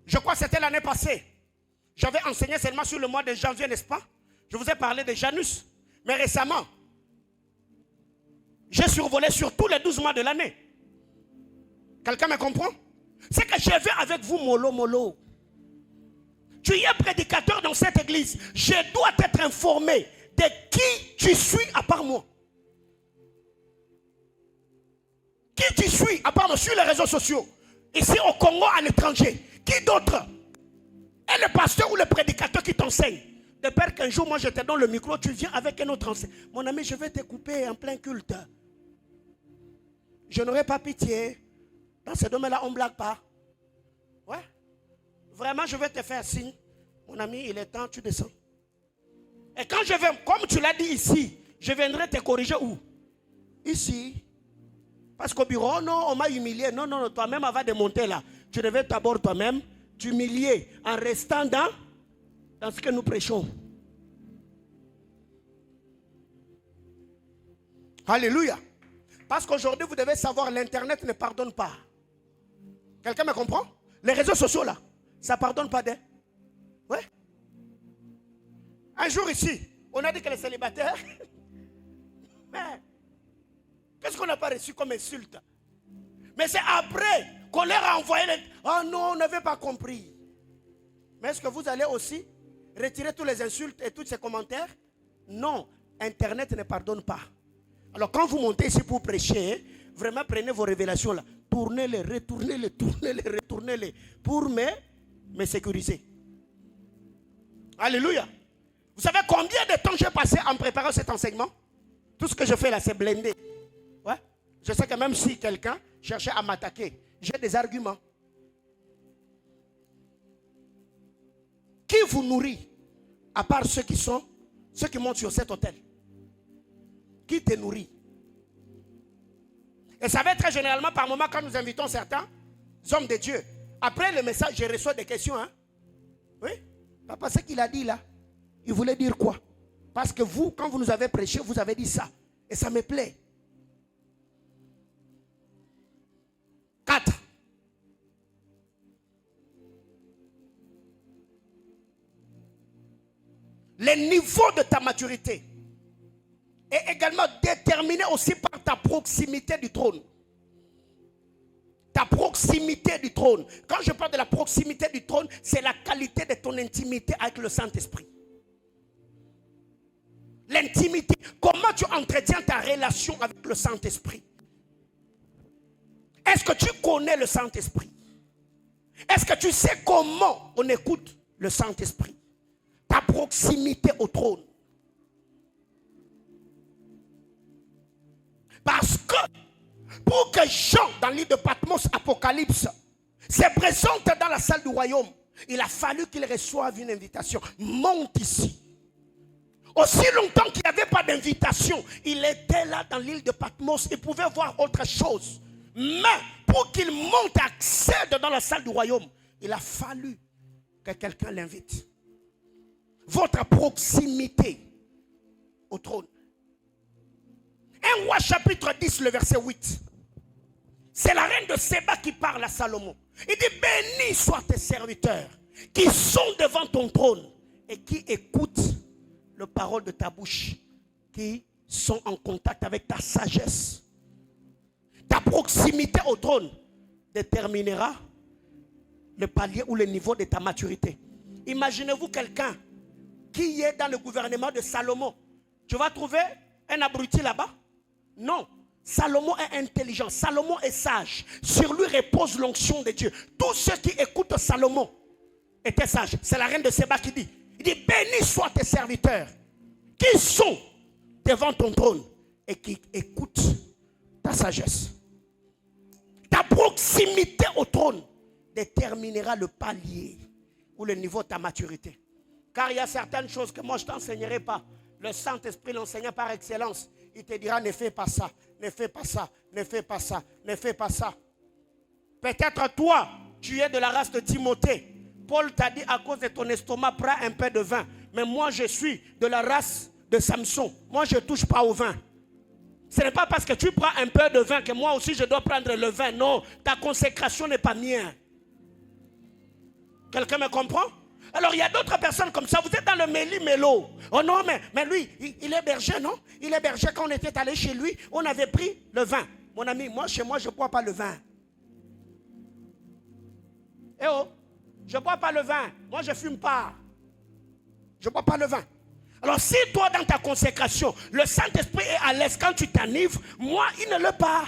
Je crois que c'était l'année passée. J'avais enseigné seulement sur le mois de janvier, n'est-ce pas? Je vous ai parlé de Janus. Mais récemment, j'ai survolé sur tous les 12 mois de l'année. Quelqu'un me comprend? C'est que je vais avec vous mollo mollo. Tu es prédicateur dans cette église. Je dois être informé de qui tu suis à part moi. Qui tu suis à part moi sur les réseaux sociaux? Ici au Congo, à l'étranger. Qui d'autre? Et le pasteur ou le prédicateur qui t'enseigne. De peur qu'un jour, moi je te donne le micro, tu viens avec un autre enseignant. Mon ami, je vais te couper en plein culte. Je n'aurai pas pitié. Dans ce domaine-là, on ne blague pas. Ouais. Vraiment, je vais te faire signe. Mon ami, il est temps, tu descends. Et quand je vais, comme tu l'as dit ici, je viendrai te corriger où? Ici. Parce qu'au bureau, non, on m'a humilié. Non, non, non, toi-même, avant de monter là, tu devais d'abord toi-même t'humilier en restant dans ce que nous prêchons. Alléluia. Parce qu'aujourd'hui, vous devez savoir, l'Internet ne pardonne pas. Quelqu'un me comprend? Les réseaux sociaux là, ça ne pardonne pas d'eux. Ouais. Un jour ici, on a dit que les célibataires, mais qu'est-ce qu'on n'a pas reçu comme insulte? Mais c'est après qu'on leur a envoyé les... Oh non, on n'avait pas compris. Mais est-ce que vous allez aussi retirer tous les insultes et tous ces commentaires? Non, Internet ne pardonne pas. Alors quand vous montez ici pour prêcher, vraiment prenez vos révélations là. Tournez-les, retournez-les, tournez-les, retournez-les. Pour me sécuriser. Alléluia. Vous savez combien de temps j'ai passé en préparant cet enseignement? Tout ce que je fais là, c'est blindé. Ouais. Je sais que même si quelqu'un cherchait à m'attaquer, j'ai des arguments. Qui vous nourrit, à part ceux qui montent sur cet hôtel? Qui te nourrit? Et ça va être très généralement par moment quand nous invitons certains hommes de Dieu. Après le message, je reçois des questions. Hein? Oui? Papa, ce qu'il a dit là, il voulait dire quoi? Parce que vous, quand vous nous avez prêché, vous avez dit ça. Et ça me plaît. 4. Le niveau de ta maturité est également déterminé aussi par ta proximité du trône. Ta proximité du trône. Quand je parle de la proximité du trône, c'est la qualité de ton intimité avec le Saint-Esprit. L'intimité. Comment tu entretiens ta relation avec le Saint-Esprit? Est-ce que tu connais le Saint-Esprit? Est-ce que tu sais comment on écoute le Saint-Esprit? Ta proximité au trône. Parce que pour que Jean, dans le livre de Patmos, Apocalypse, se présente dans la salle du royaume, il a fallu qu'il reçoive une invitation. Monte ici. Aussi longtemps qu'il n'y avait pas d'invitation, il était là dans l'île de Patmos. Il pouvait voir autre chose. Mais pour qu'il monte, accède dans la salle du royaume, il a fallu que quelqu'un l'invite. Votre proximité au trône. 1 Roi chapitre 10, le verset 8. C'est la reine de Séba qui parle à Salomon. Il dit, bénis soient tes serviteurs qui sont devant ton trône et qui écoutent les paroles de ta bouche, qui sont en contact avec ta sagesse. Ta proximité au trône déterminera le palier ou le niveau de ta maturité. Imaginez-vous quelqu'un qui est dans le gouvernement de Salomon. Tu vas trouver un abruti là-bas? Non. Salomon est intelligent, Salomon est sage. Sur lui repose l'onction de Dieu. Tous ceux qui écoutent Salomon étaient sages. C'est la reine de Séba qui dit. Il dit, bénis soient tes serviteurs qui sont devant ton trône et qui écoutent ta sagesse. Ta proximité au trône déterminera le palier ou le niveau de ta maturité. Car il y a certaines choses que moi je ne t'enseignerai pas. Le Saint-Esprit, l'enseignant par excellence, il te dira, ne fais pas ça, ne fais pas ça, ne fais pas ça, ne fais pas ça. Peut-être toi, tu es de la race de Timothée. Paul t'a dit, à cause de ton estomac, prends un peu de vin. Mais moi, je suis de la race de Samson. Moi, je ne touche pas au vin. Ce n'est pas parce que tu prends un peu de vin que moi aussi, je dois prendre le vin. Non, ta consécration n'est pas mienne. Quelqu'un me comprend? Alors, il y a d'autres personnes comme ça. Vous êtes dans le méli-mélo. Oh non, mais lui, il est berger, non? Il est berger. Quand on était allé chez lui, on avait pris le vin. Mon ami, moi, chez moi, je ne bois pas le vin. Eh oh, je ne bois pas le vin. Moi, je ne fume pas. Je ne bois pas le vin. Alors, si toi, dans ta consécration, le Saint-Esprit est à l'aise quand tu t'enivres, moi, il ne l'est pas.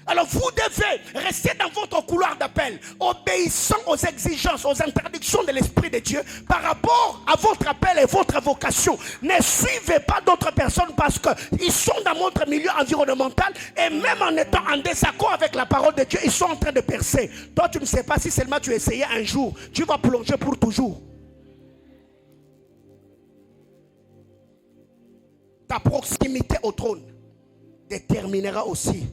Alors vous devez rester dans votre couloir d'appel, obéissant aux exigences, aux interdictions de l'Esprit de Dieu par rapport à votre appel et votre vocation. Ne suivez pas d'autres personnes parce qu'ils sont dans votre milieu environnemental et même en étant en désaccord avec la parole de Dieu, ils sont en train de percer. Toi, tu ne sais pas si seulement tu essayais un jour, tu vas plonger pour toujours. Ta proximité au trône déterminera aussi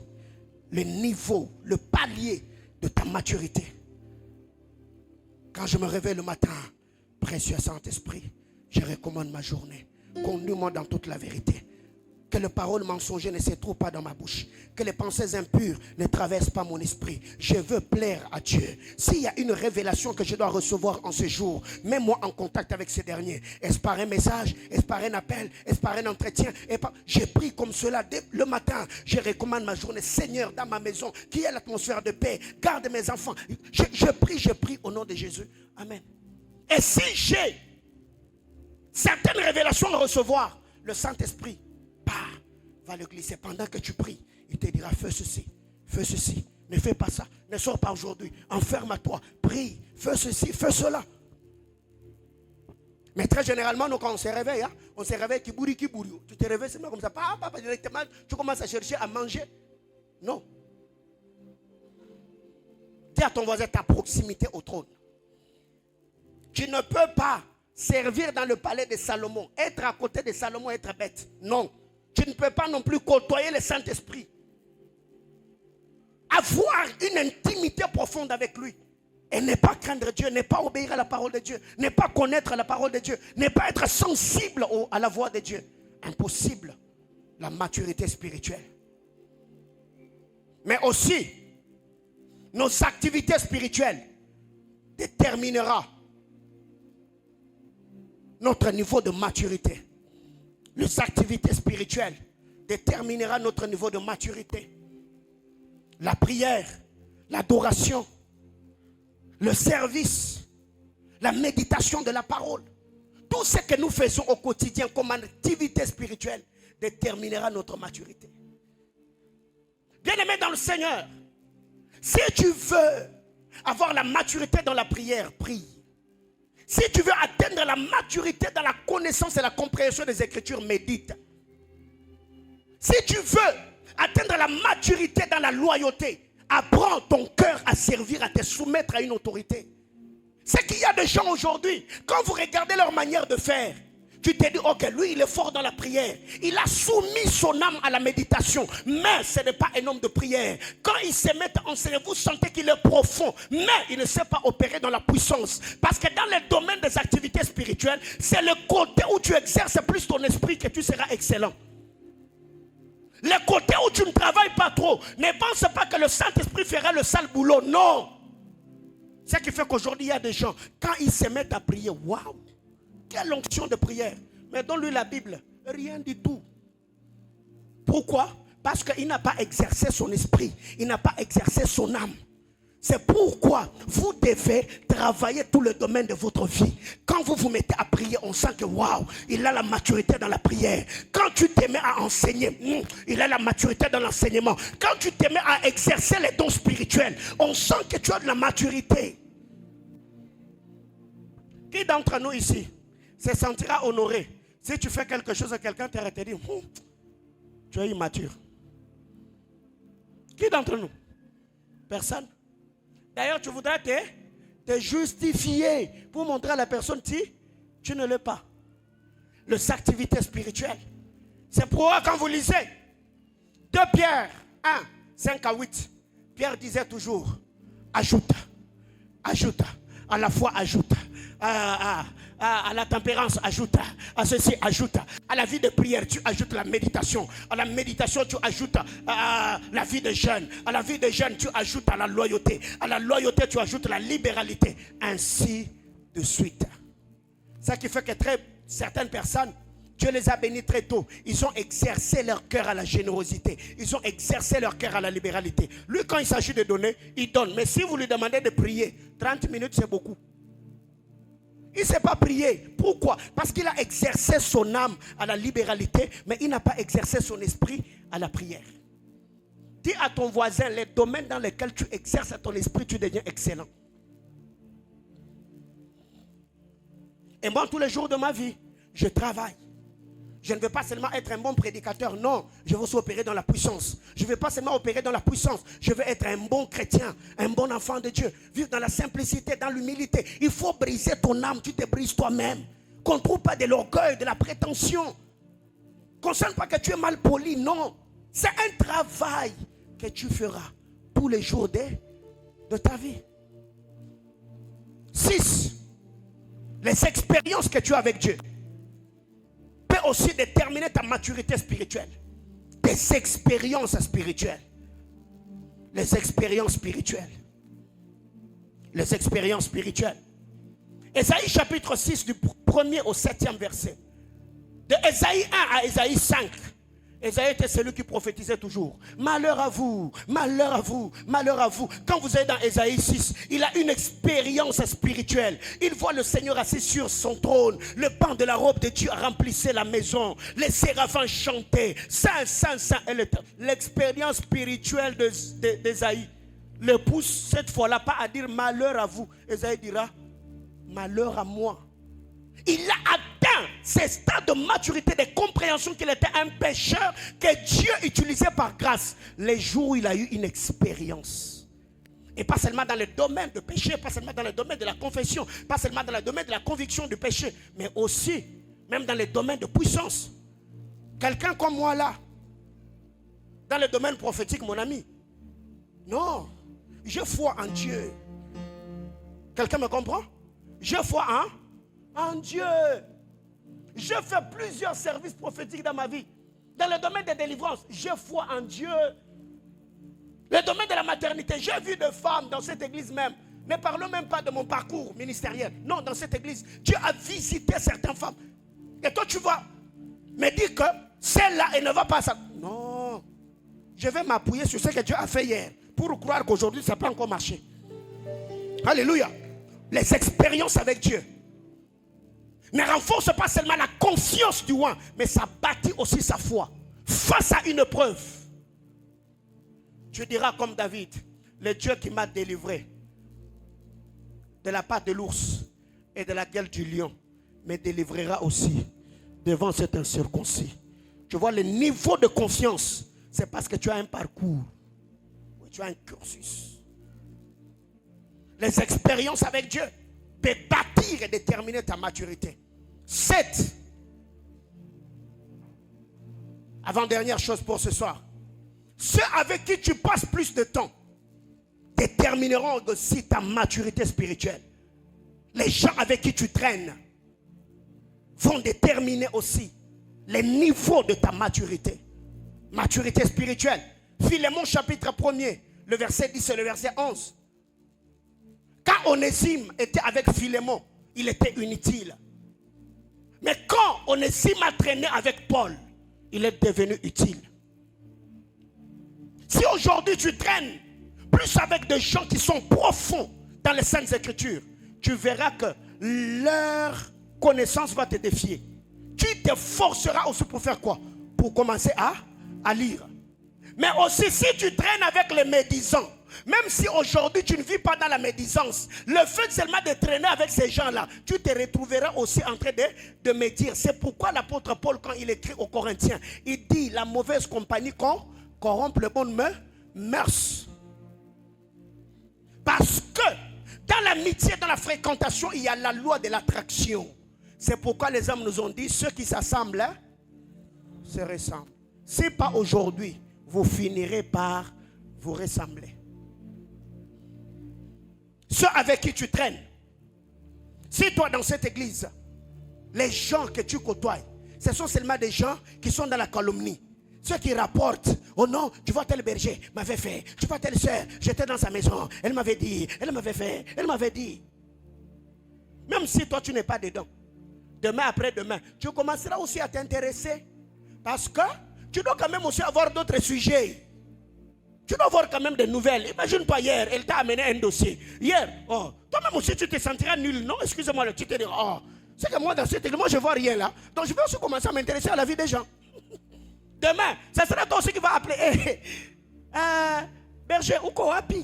le niveau, le palier de ta maturité. Quand je me réveille le matin, précieux Saint-Esprit, je recommande ma journée. Conduis-moi dans toute la vérité. Que les paroles mensongères ne se trouvent pas dans ma bouche. Que les pensées impures ne traversent pas mon esprit. Je veux plaire à Dieu. S'il y a une révélation que je dois recevoir en ce jour, mets-moi en contact avec ce dernier. Est-ce par un message? Est-ce par un appel? Est-ce par un entretien? Je prie comme cela dès le matin. Je recommande ma journée. Seigneur, dans ma maison, qui est l'atmosphère de paix. Garde mes enfants. Je prie au nom de Jésus. Amen. Et si j'ai certaines révélations à recevoir, le Saint-Esprit va le glisser pendant que tu pries. Il te dira, fais ceci, ne fais pas ça, ne sors pas aujourd'hui, enferme-toi, prie, fais ceci, fais cela. Mais très généralement, nous, quand on se réveille, on se réveille kibouri. Tu te réveilles seulement comme ça, directement, tu commences à chercher à manger. Non. Dis à ton voisin ta proximité au trône. Tu ne peux pas servir dans le palais de Salomon, être à côté de Salomon, être bête. Non. Tu ne peux pas non plus côtoyer le Saint-Esprit. Avoir une intimité profonde avec lui. Et ne pas craindre Dieu, ne pas obéir à la parole de Dieu, ne pas connaître la parole de Dieu, ne pas être sensible à la voix de Dieu. Impossible. La maturité spirituelle. Mais aussi, nos activités spirituelles déterminera notre niveau de maturité. Les activités spirituelles déterminera notre niveau de maturité. La prière, l'adoration, le service, la méditation de la parole. Tout ce que nous faisons au quotidien comme activité spirituelle déterminera notre maturité. Bien-aimé dans le Seigneur, si tu veux avoir la maturité dans la prière, prie. Si tu veux atteindre la maturité dans la connaissance et la compréhension des Écritures, médite. Si tu veux atteindre la maturité dans la loyauté, apprends ton cœur à servir, à te soumettre à une autorité. C'est qu'il y a des gens aujourd'hui, quand vous regardez leur manière de faire, tu te dis, ok, lui il est fort dans la prière. Il a soumis son âme à la méditation. Mais ce n'est pas un homme de prière. Quand il se met en scène, vous sentez qu'il est profond. Mais il ne sait pas opérer dans la puissance. Parce que dans le domaine des activités spirituelles, c'est le côté où tu exerces plus ton esprit que tu seras excellent. Le côté où tu ne travailles pas trop, trop. Ne pense pas que le Saint-Esprit fera le sale boulot. Non. Ce qui fait qu'aujourd'hui, il y a des gens, quand ils se mettent à prier, waouh, quelle onction de prière. Mais donne-lui la Bible, rien du tout. Pourquoi? Parce qu'il n'a pas exercé son esprit, il n'a pas exercé son âme. C'est pourquoi vous devez travailler tout le domaine de votre vie. Quand vous vous mettez à prier, on sent que waouh, il a la maturité dans la prière. Quand tu te mets à enseigner, il a la maturité dans l'enseignement. Quand tu te mets à exercer les dons spirituels, on sent que tu as de la maturité. Qui d'entre nous ici se sentira honoré si tu fais quelque chose à quelqu'un t'arrête et te dit tu es immature? Qui d'entre nous? Personne. D'ailleurs, tu voudrais te justifier pour montrer à la personne que tu ne l'es pas. Les activités spirituelles. C'est pourquoi quand vous lisez 2 Pierre 1, 5 à 8, Pierre disait toujours, ajoute, à la foi ajoute, à la tempérance ajoute, à ceci ajoute, à la vie de prière tu ajoutes la méditation, à la méditation tu ajoutes la vie de jeûne, à la vie de jeûne tu ajoutes à la loyauté tu ajoutes la libéralité, ainsi de suite. Ça qui fait que certaines personnes, Dieu les a bénis très tôt. Ils ont exercé leur cœur à la générosité. Ils ont exercé leur cœur à la libéralité. Lui, quand il s'agit de donner, il donne. Mais si vous lui demandez de prier, 30 minutes, c'est beaucoup. Il ne sait pas prier. Pourquoi? Parce qu'il a exercé son âme à la libéralité, mais il n'a pas exercé son esprit à la prière. Dis à ton voisin, les domaines dans lesquels tu exerces ton esprit, tu deviens excellent. Et moi, tous les jours de ma vie, je travaille. Je ne veux pas seulement être un bon prédicateur, non. Je veux aussi opérer dans la puissance. Je ne veux pas seulement opérer dans la puissance. Je veux être un bon chrétien, un bon enfant de Dieu. Vivre dans la simplicité, dans l'humilité. Il faut briser ton âme, tu te brises toi-même. Qu'on ne trouve pas de l'orgueil, de la prétention. Qu'on ne sente pas que tu es mal poli, non. C'est un travail que tu feras tous les jours de ta vie. 6. Les expériences que tu as avec Dieu peut aussi déterminer ta maturité spirituelle. Tes expériences spirituelles. Les expériences spirituelles. Les expériences spirituelles. Ésaïe chapitre 6 du 1er au 7e verset. De Ésaïe 1 à Ésaïe 5. Ésaïe était celui qui prophétisait toujours. Malheur à vous, malheur à vous, malheur à vous. Quand vous êtes dans Ésaïe 6, il a une expérience spirituelle. Il voit le Seigneur assis sur son trône. Le pan de la robe de Dieu remplissait la maison. Les séraphins chantaient. Saint, Saint, Saint. L'expérience spirituelle d'Ésaïe le pousse cette fois-là pas à dire malheur à vous. Ésaïe dira malheur à moi. Il a atteint ces stades de maturité, de compréhension qu'il était un pécheur que Dieu utilisait par grâce. Les jours où il a eu une expérience. Et pas seulement dans le domaine de péché, pas seulement dans le domaine de la confession, pas seulement dans le domaine de la conviction du péché, mais aussi, même dans le domaine de puissance. Quelqu'un comme moi là, dans le domaine prophétique, mon ami, non, j'ai foi en Dieu. Quelqu'un me comprend? J'ai foi en Dieu. Je fais plusieurs services prophétiques dans ma vie. Dans le domaine des délivrances, j'ai foi en Dieu. Le domaine de la maternité, j'ai vu des femmes dans cette église même. Ne parlons même pas de mon parcours ministériel. Non, dans cette église, Dieu a visité certaines femmes. Et toi, tu vas me dire que celle-là, elle ne va pas ça. Non. Je vais m'appuyer sur ce que Dieu a fait hier pour croire qu'aujourd'hui, ça peut encore marcher. Alléluia. Les expériences avec Dieu ne renforcent pas seulement la confiance du roi, mais ça bâtit aussi sa foi. Face à une preuve, tu diras comme David, le Dieu qui m'a délivré de la patte de l'ours et de la gueule du lion, me délivrera aussi devant cet incirconcis. Tu vois, le niveau de confiance, c'est parce que tu as un parcours, tu as un cursus. Les expériences avec Dieu peut bâtir et déterminer ta maturité. 7. Avant-dernière chose pour ce soir. Ceux avec qui tu passes plus de temps détermineront aussi ta maturité spirituelle. Les gens avec qui tu traînes vont déterminer aussi les niveaux de ta maturité. Maturité spirituelle. Philémon chapitre 1er, le verset 10 et le verset 11. Quand Onésime était avec Philémon, il était inutile. Mais quand Onésime a traîné avec Paul, il est devenu utile. Si aujourd'hui tu traînes plus avec des gens qui sont profonds dans les Saintes Écritures, tu verras que leur connaissance va te défier. Tu te forceras aussi pour faire quoi? Pour commencer à lire. Mais aussi si tu traînes avec les médisants, même si aujourd'hui tu ne vis pas dans la médisance, le fait seulement de traîner avec ces gens-là, tu te retrouveras aussi en train de médire. C'est pourquoi l'apôtre Paul, quand il écrit aux Corinthiens, il dit la mauvaise compagnie corrompt le bon mœurs. Parce que dans l'amitié, dans la fréquentation, il y a la loi de l'attraction. C'est pourquoi les hommes nous ont dit, ceux qui s'assemblent se ressemblent. Si pas aujourd'hui, vous finirez par vous ressembler. Ceux avec qui tu traînes. Si toi dans cette église, les gens que tu côtoies, ce sont seulement des gens qui sont dans la calomnie. Ceux qui rapportent, oh non, tu vois tel berger m'avait fait, tu vois telle soeur, j'étais dans sa maison, elle m'avait dit, elle m'avait fait, elle m'avait dit. Même si toi tu n'es pas dedans, demain après-demain, tu commenceras aussi à t'intéresser. Parce que tu dois quand même aussi avoir d'autres sujets. Tu dois avoir quand même des nouvelles. Imagine-toi hier, elle t'a amené un dossier. Hier, oh, toi-même aussi tu te sentiras nul, non? Excusez-moi, tu te dis, oh, c'est que moi dans cette église, moi je ne vois rien là. Donc je vais aussi commencer à m'intéresser à la vie des gens. Demain, ça sera toi aussi qui va appeler. Berger, ou quoi, api?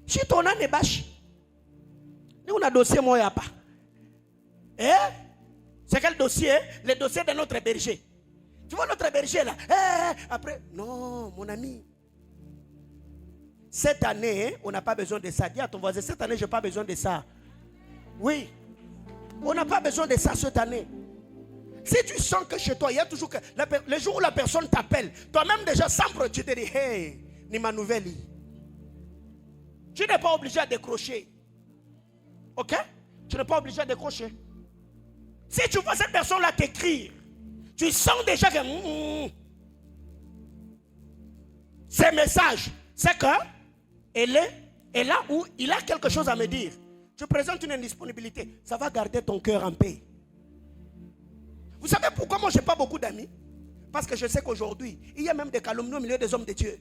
Si ton âne est bâche, nous on a dossier, moi, il n'y a pas. C'est quel dossier? Le dossier de notre berger. Tu vois notre berger là? Après, non, mon ami. Cette année, on n'a pas besoin de ça. Dis à ton voisin, cette année, je n'ai pas besoin de ça. Oui. On n'a pas besoin de ça cette année. Si tu sens que chez toi, il y a toujours que... Le jour où la personne t'appelle, toi-même déjà, sans tu te dis, hey, ni ma nouvelle. Tu n'es pas obligé à décrocher. Ok? Tu n'es pas obligé à décrocher. Si tu vois cette personne-là t'écrire, tu sens déjà que... ces messages, c'est que elle est là où il a quelque chose à me dire. Tu présentes une indisponibilité. Ça va garder ton cœur en paix. Vous savez pourquoi moi je n'ai pas beaucoup d'amis? Parce que je sais qu'aujourd'hui, il y a même des calomnies au milieu des hommes de Dieu.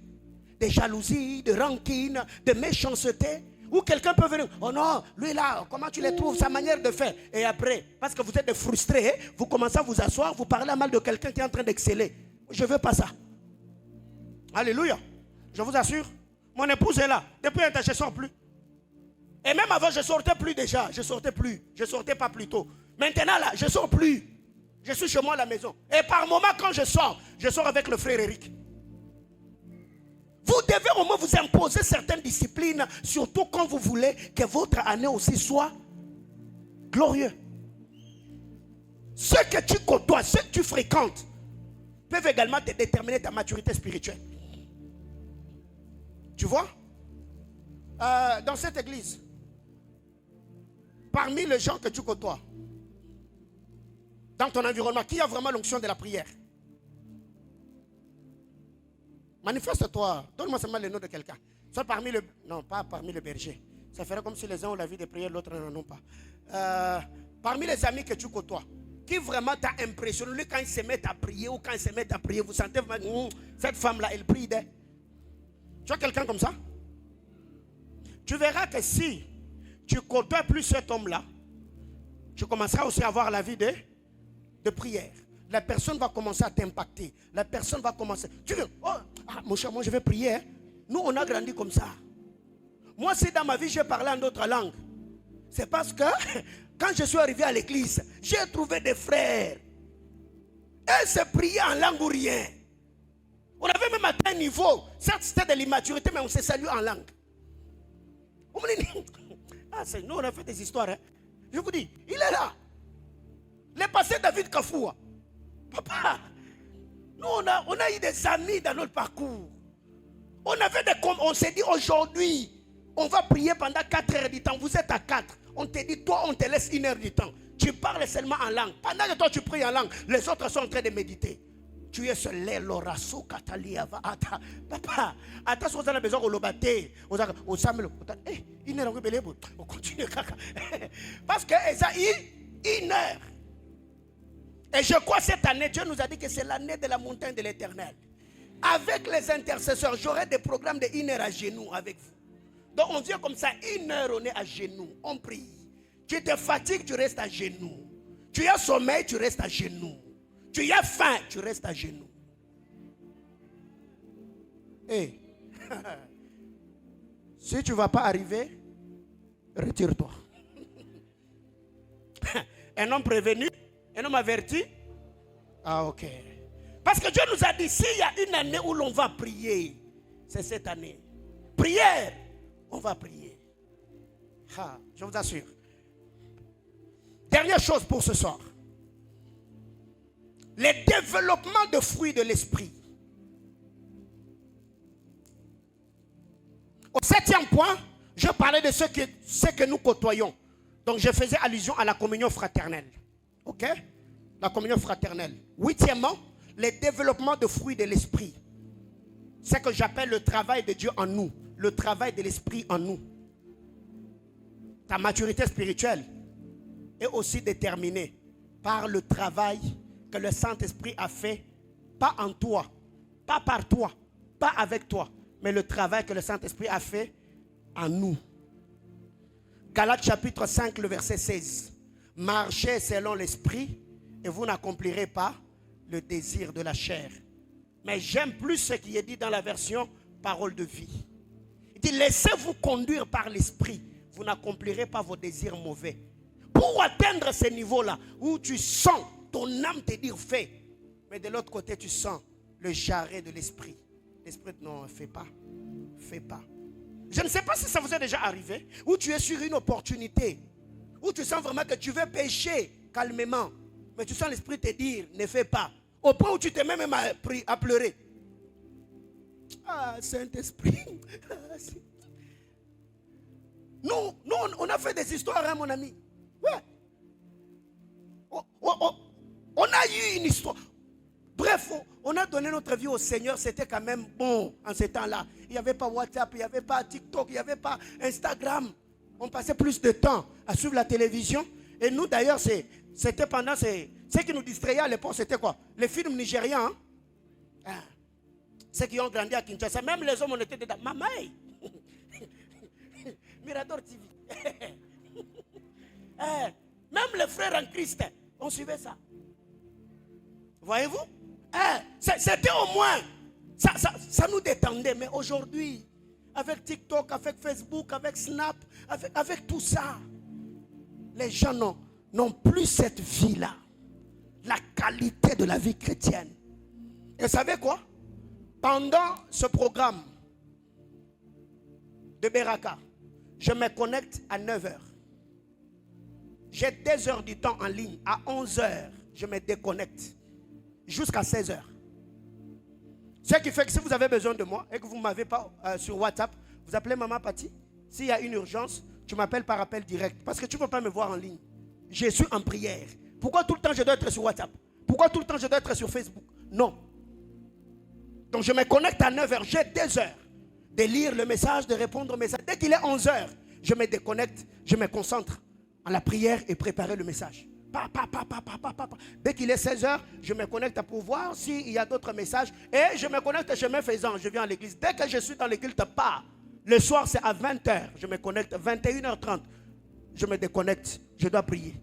Des jalousies, de rancune, de méchanceté. Où quelqu'un peut venir, oh non, lui là, comment tu le trouves, sa manière de faire? Et après, parce que vous êtes frustrés, vous commencez à vous asseoir, vous parlez mal de quelqu'un qui est en train d'exceller. Je ne veux pas ça. Alléluia. Je vous assure, mon épouse est là. Depuis un temps, je ne sors plus. Et même avant, je ne sortais plus déjà. Je ne sortais plus. Je ne sortais pas plus tôt. Maintenant là, je ne sors plus. Je suis chez moi à la maison. Et par moment, quand je sors avec le frère Eric. Vous devez au moins vous imposer certaines disciplines, surtout quand vous voulez que votre année aussi soit glorieuse. Ceux que tu côtoies, ceux que tu fréquentes, peuvent également te déterminer ta maturité spirituelle. Tu vois? Dans cette église, parmi les gens que tu côtoies, dans ton environnement, qui a vraiment l'onction de la prière? Manifeste-toi. Donne-moi seulement le nom de quelqu'un. Soit parmi le... Non, pas parmi les bergers. Ça ferait comme si les uns ont la vie de prière, l'autre n'en ont pas. Parmi les amis que tu côtoies, qui vraiment t'a impressionné, lui, quand ils se mettent à prier ou quand ils se mettent à prier, vous sentez vraiment, cette femme-là, elle prie d'elle. Tu as quelqu'un comme ça? Tu verras que si tu côtoies plus cet homme-là, tu commenceras aussi à avoir la vie de prière. La personne va commencer à t'impacter. La personne va commencer. Tu veux, oh, mon cher, moi je vais prier. Hein? Nous, on a grandi comme ça. Moi, si dans ma vie, j'ai parlé en d'autres langues, c'est parce que quand je suis arrivé à l'église, j'ai trouvé des frères. Et se prier en langue ou rien. On avait même atteint un niveau. Certes, c'était de l'immaturité, mais on s'est salué en langue. Nous, on a fait des histoires. Hein? Je vous dis, il est là. Le passé David Kafoua. Papa, nous on a eu des amis dans notre parcours. On s'est dit aujourd'hui, on va prier pendant 4 heures du temps. Vous êtes à 4. On te dit, toi, on te laisse 1 heure du temps. Tu parles seulement en langue. Pendant que toi, tu pries en langue, les autres sont en train de méditer. Tu es ce lait, l'orasso, kataliava. Papa, attends, si on a besoin de l'obaté, on s'amène. Il n'est pas belé, on continue. Parce que ça une heure. Et je crois cette année, Dieu nous a dit que c'est l'année de la montagne de l'Éternel. Avec les intercesseurs, j'aurai des programmes de 1 heure à genoux avec vous. Donc on vient comme ça, 1 heure on est à genoux, on prie. Tu te fatigues, tu restes à genoux. Tu as sommeil, tu restes à genoux. Tu as faim, tu restes à genoux. Hey. Si tu ne vas pas arriver, retire-toi. Un homme prévenu, un homme averti. Ah, ok. Parce que Dieu nous a dit, s'il y a une année où l'on va prier, c'est cette année. Prière, on va prier. Ah, je vous assure. Dernière chose pour ce soir. Les développements de fruits de l'esprit. Au 7e point, je parlais de ce que nous côtoyons. Donc je faisais allusion à la communion fraternelle. Ok? La communion fraternelle. 8e, les développements de fruits de l'esprit. C'est ce que j'appelle le travail de Dieu en nous. Le travail de l'esprit en nous. Ta maturité spirituelle est aussi déterminée par le travail que le Saint-Esprit a fait, pas en toi, pas par toi, pas avec toi, mais le travail que le Saint-Esprit a fait en nous. Galates chapitre 5, le verset 16. Marchez selon l'Esprit et vous n'accomplirez pas le désir de la chair. Mais j'aime plus ce qui est dit dans la version parole de vie. Il dit, laissez-vous conduire par l'Esprit, vous n'accomplirez pas vos désirs mauvais. Pour atteindre ce niveau-là, où tu sens ton âme te dire fais, mais de l'autre côté tu sens le jarret de l'esprit. L'esprit non, fais pas, fais pas. Je ne sais pas si ça vous est déjà arrivé, où tu es sur une opportunité, où tu sens vraiment que tu veux pécher calmement, mais tu sens l'esprit te dire ne fais pas, au point où tu te mets même à pleurer. Ah, Saint-Esprit. Nous, on a fait des histoires, hein, mon ami. Ouais. On a eu une histoire. Bref, on a donné notre vie au Seigneur. C'était quand même bon en ce temps-là. Il n'y avait pas WhatsApp, il n'y avait pas TikTok, il n'y avait pas Instagram. On passait plus de temps à suivre la télévision. Et nous d'ailleurs, c'était pendant ce qui nous distrayait à l'époque, c'était quoi? Les films nigérians. Hein? Ah. Ceux qui ont grandi à Kinshasa. Même les hommes, on était dedans. Mamaï. Mirador TV. Même les frères en Christ, on suivait ça. Voyez-vous? C'était au moins, ça nous détendait. Mais aujourd'hui, avec TikTok, avec Facebook, avec Snap, avec tout ça, les gens n'ont plus cette vie-là. La qualité de la vie chrétienne. Et vous savez quoi? Pendant ce programme de Beraka, je me connecte à 9h. J'ai 2 heures du temps en ligne. À 11h, je me déconnecte. Jusqu'à 16h. Ce qui fait que si vous avez besoin de moi et que vous ne m'avez pas sur WhatsApp, vous appelez Maman Pati. S'il y a une urgence, tu m'appelles par appel direct. Parce que tu ne peux pas me voir en ligne. Je suis en prière. Pourquoi tout le temps je dois être sur WhatsApp? Pourquoi tout le temps je dois être sur Facebook? Non. Donc je me connecte à 9h. J'ai 2 heures de lire le message, de répondre au message. Dès qu'il est 11h, je me déconnecte, je me concentre à la prière et préparer le message. Dès qu'il est 16h, je me connecte pour voir s'il y a d'autres messages. Et je me connecte chemin faisant, je viens à l'église. Dès que je suis dans l'église, le soir c'est à 20h. Je me connecte 21h30. Je me déconnecte, je dois prier.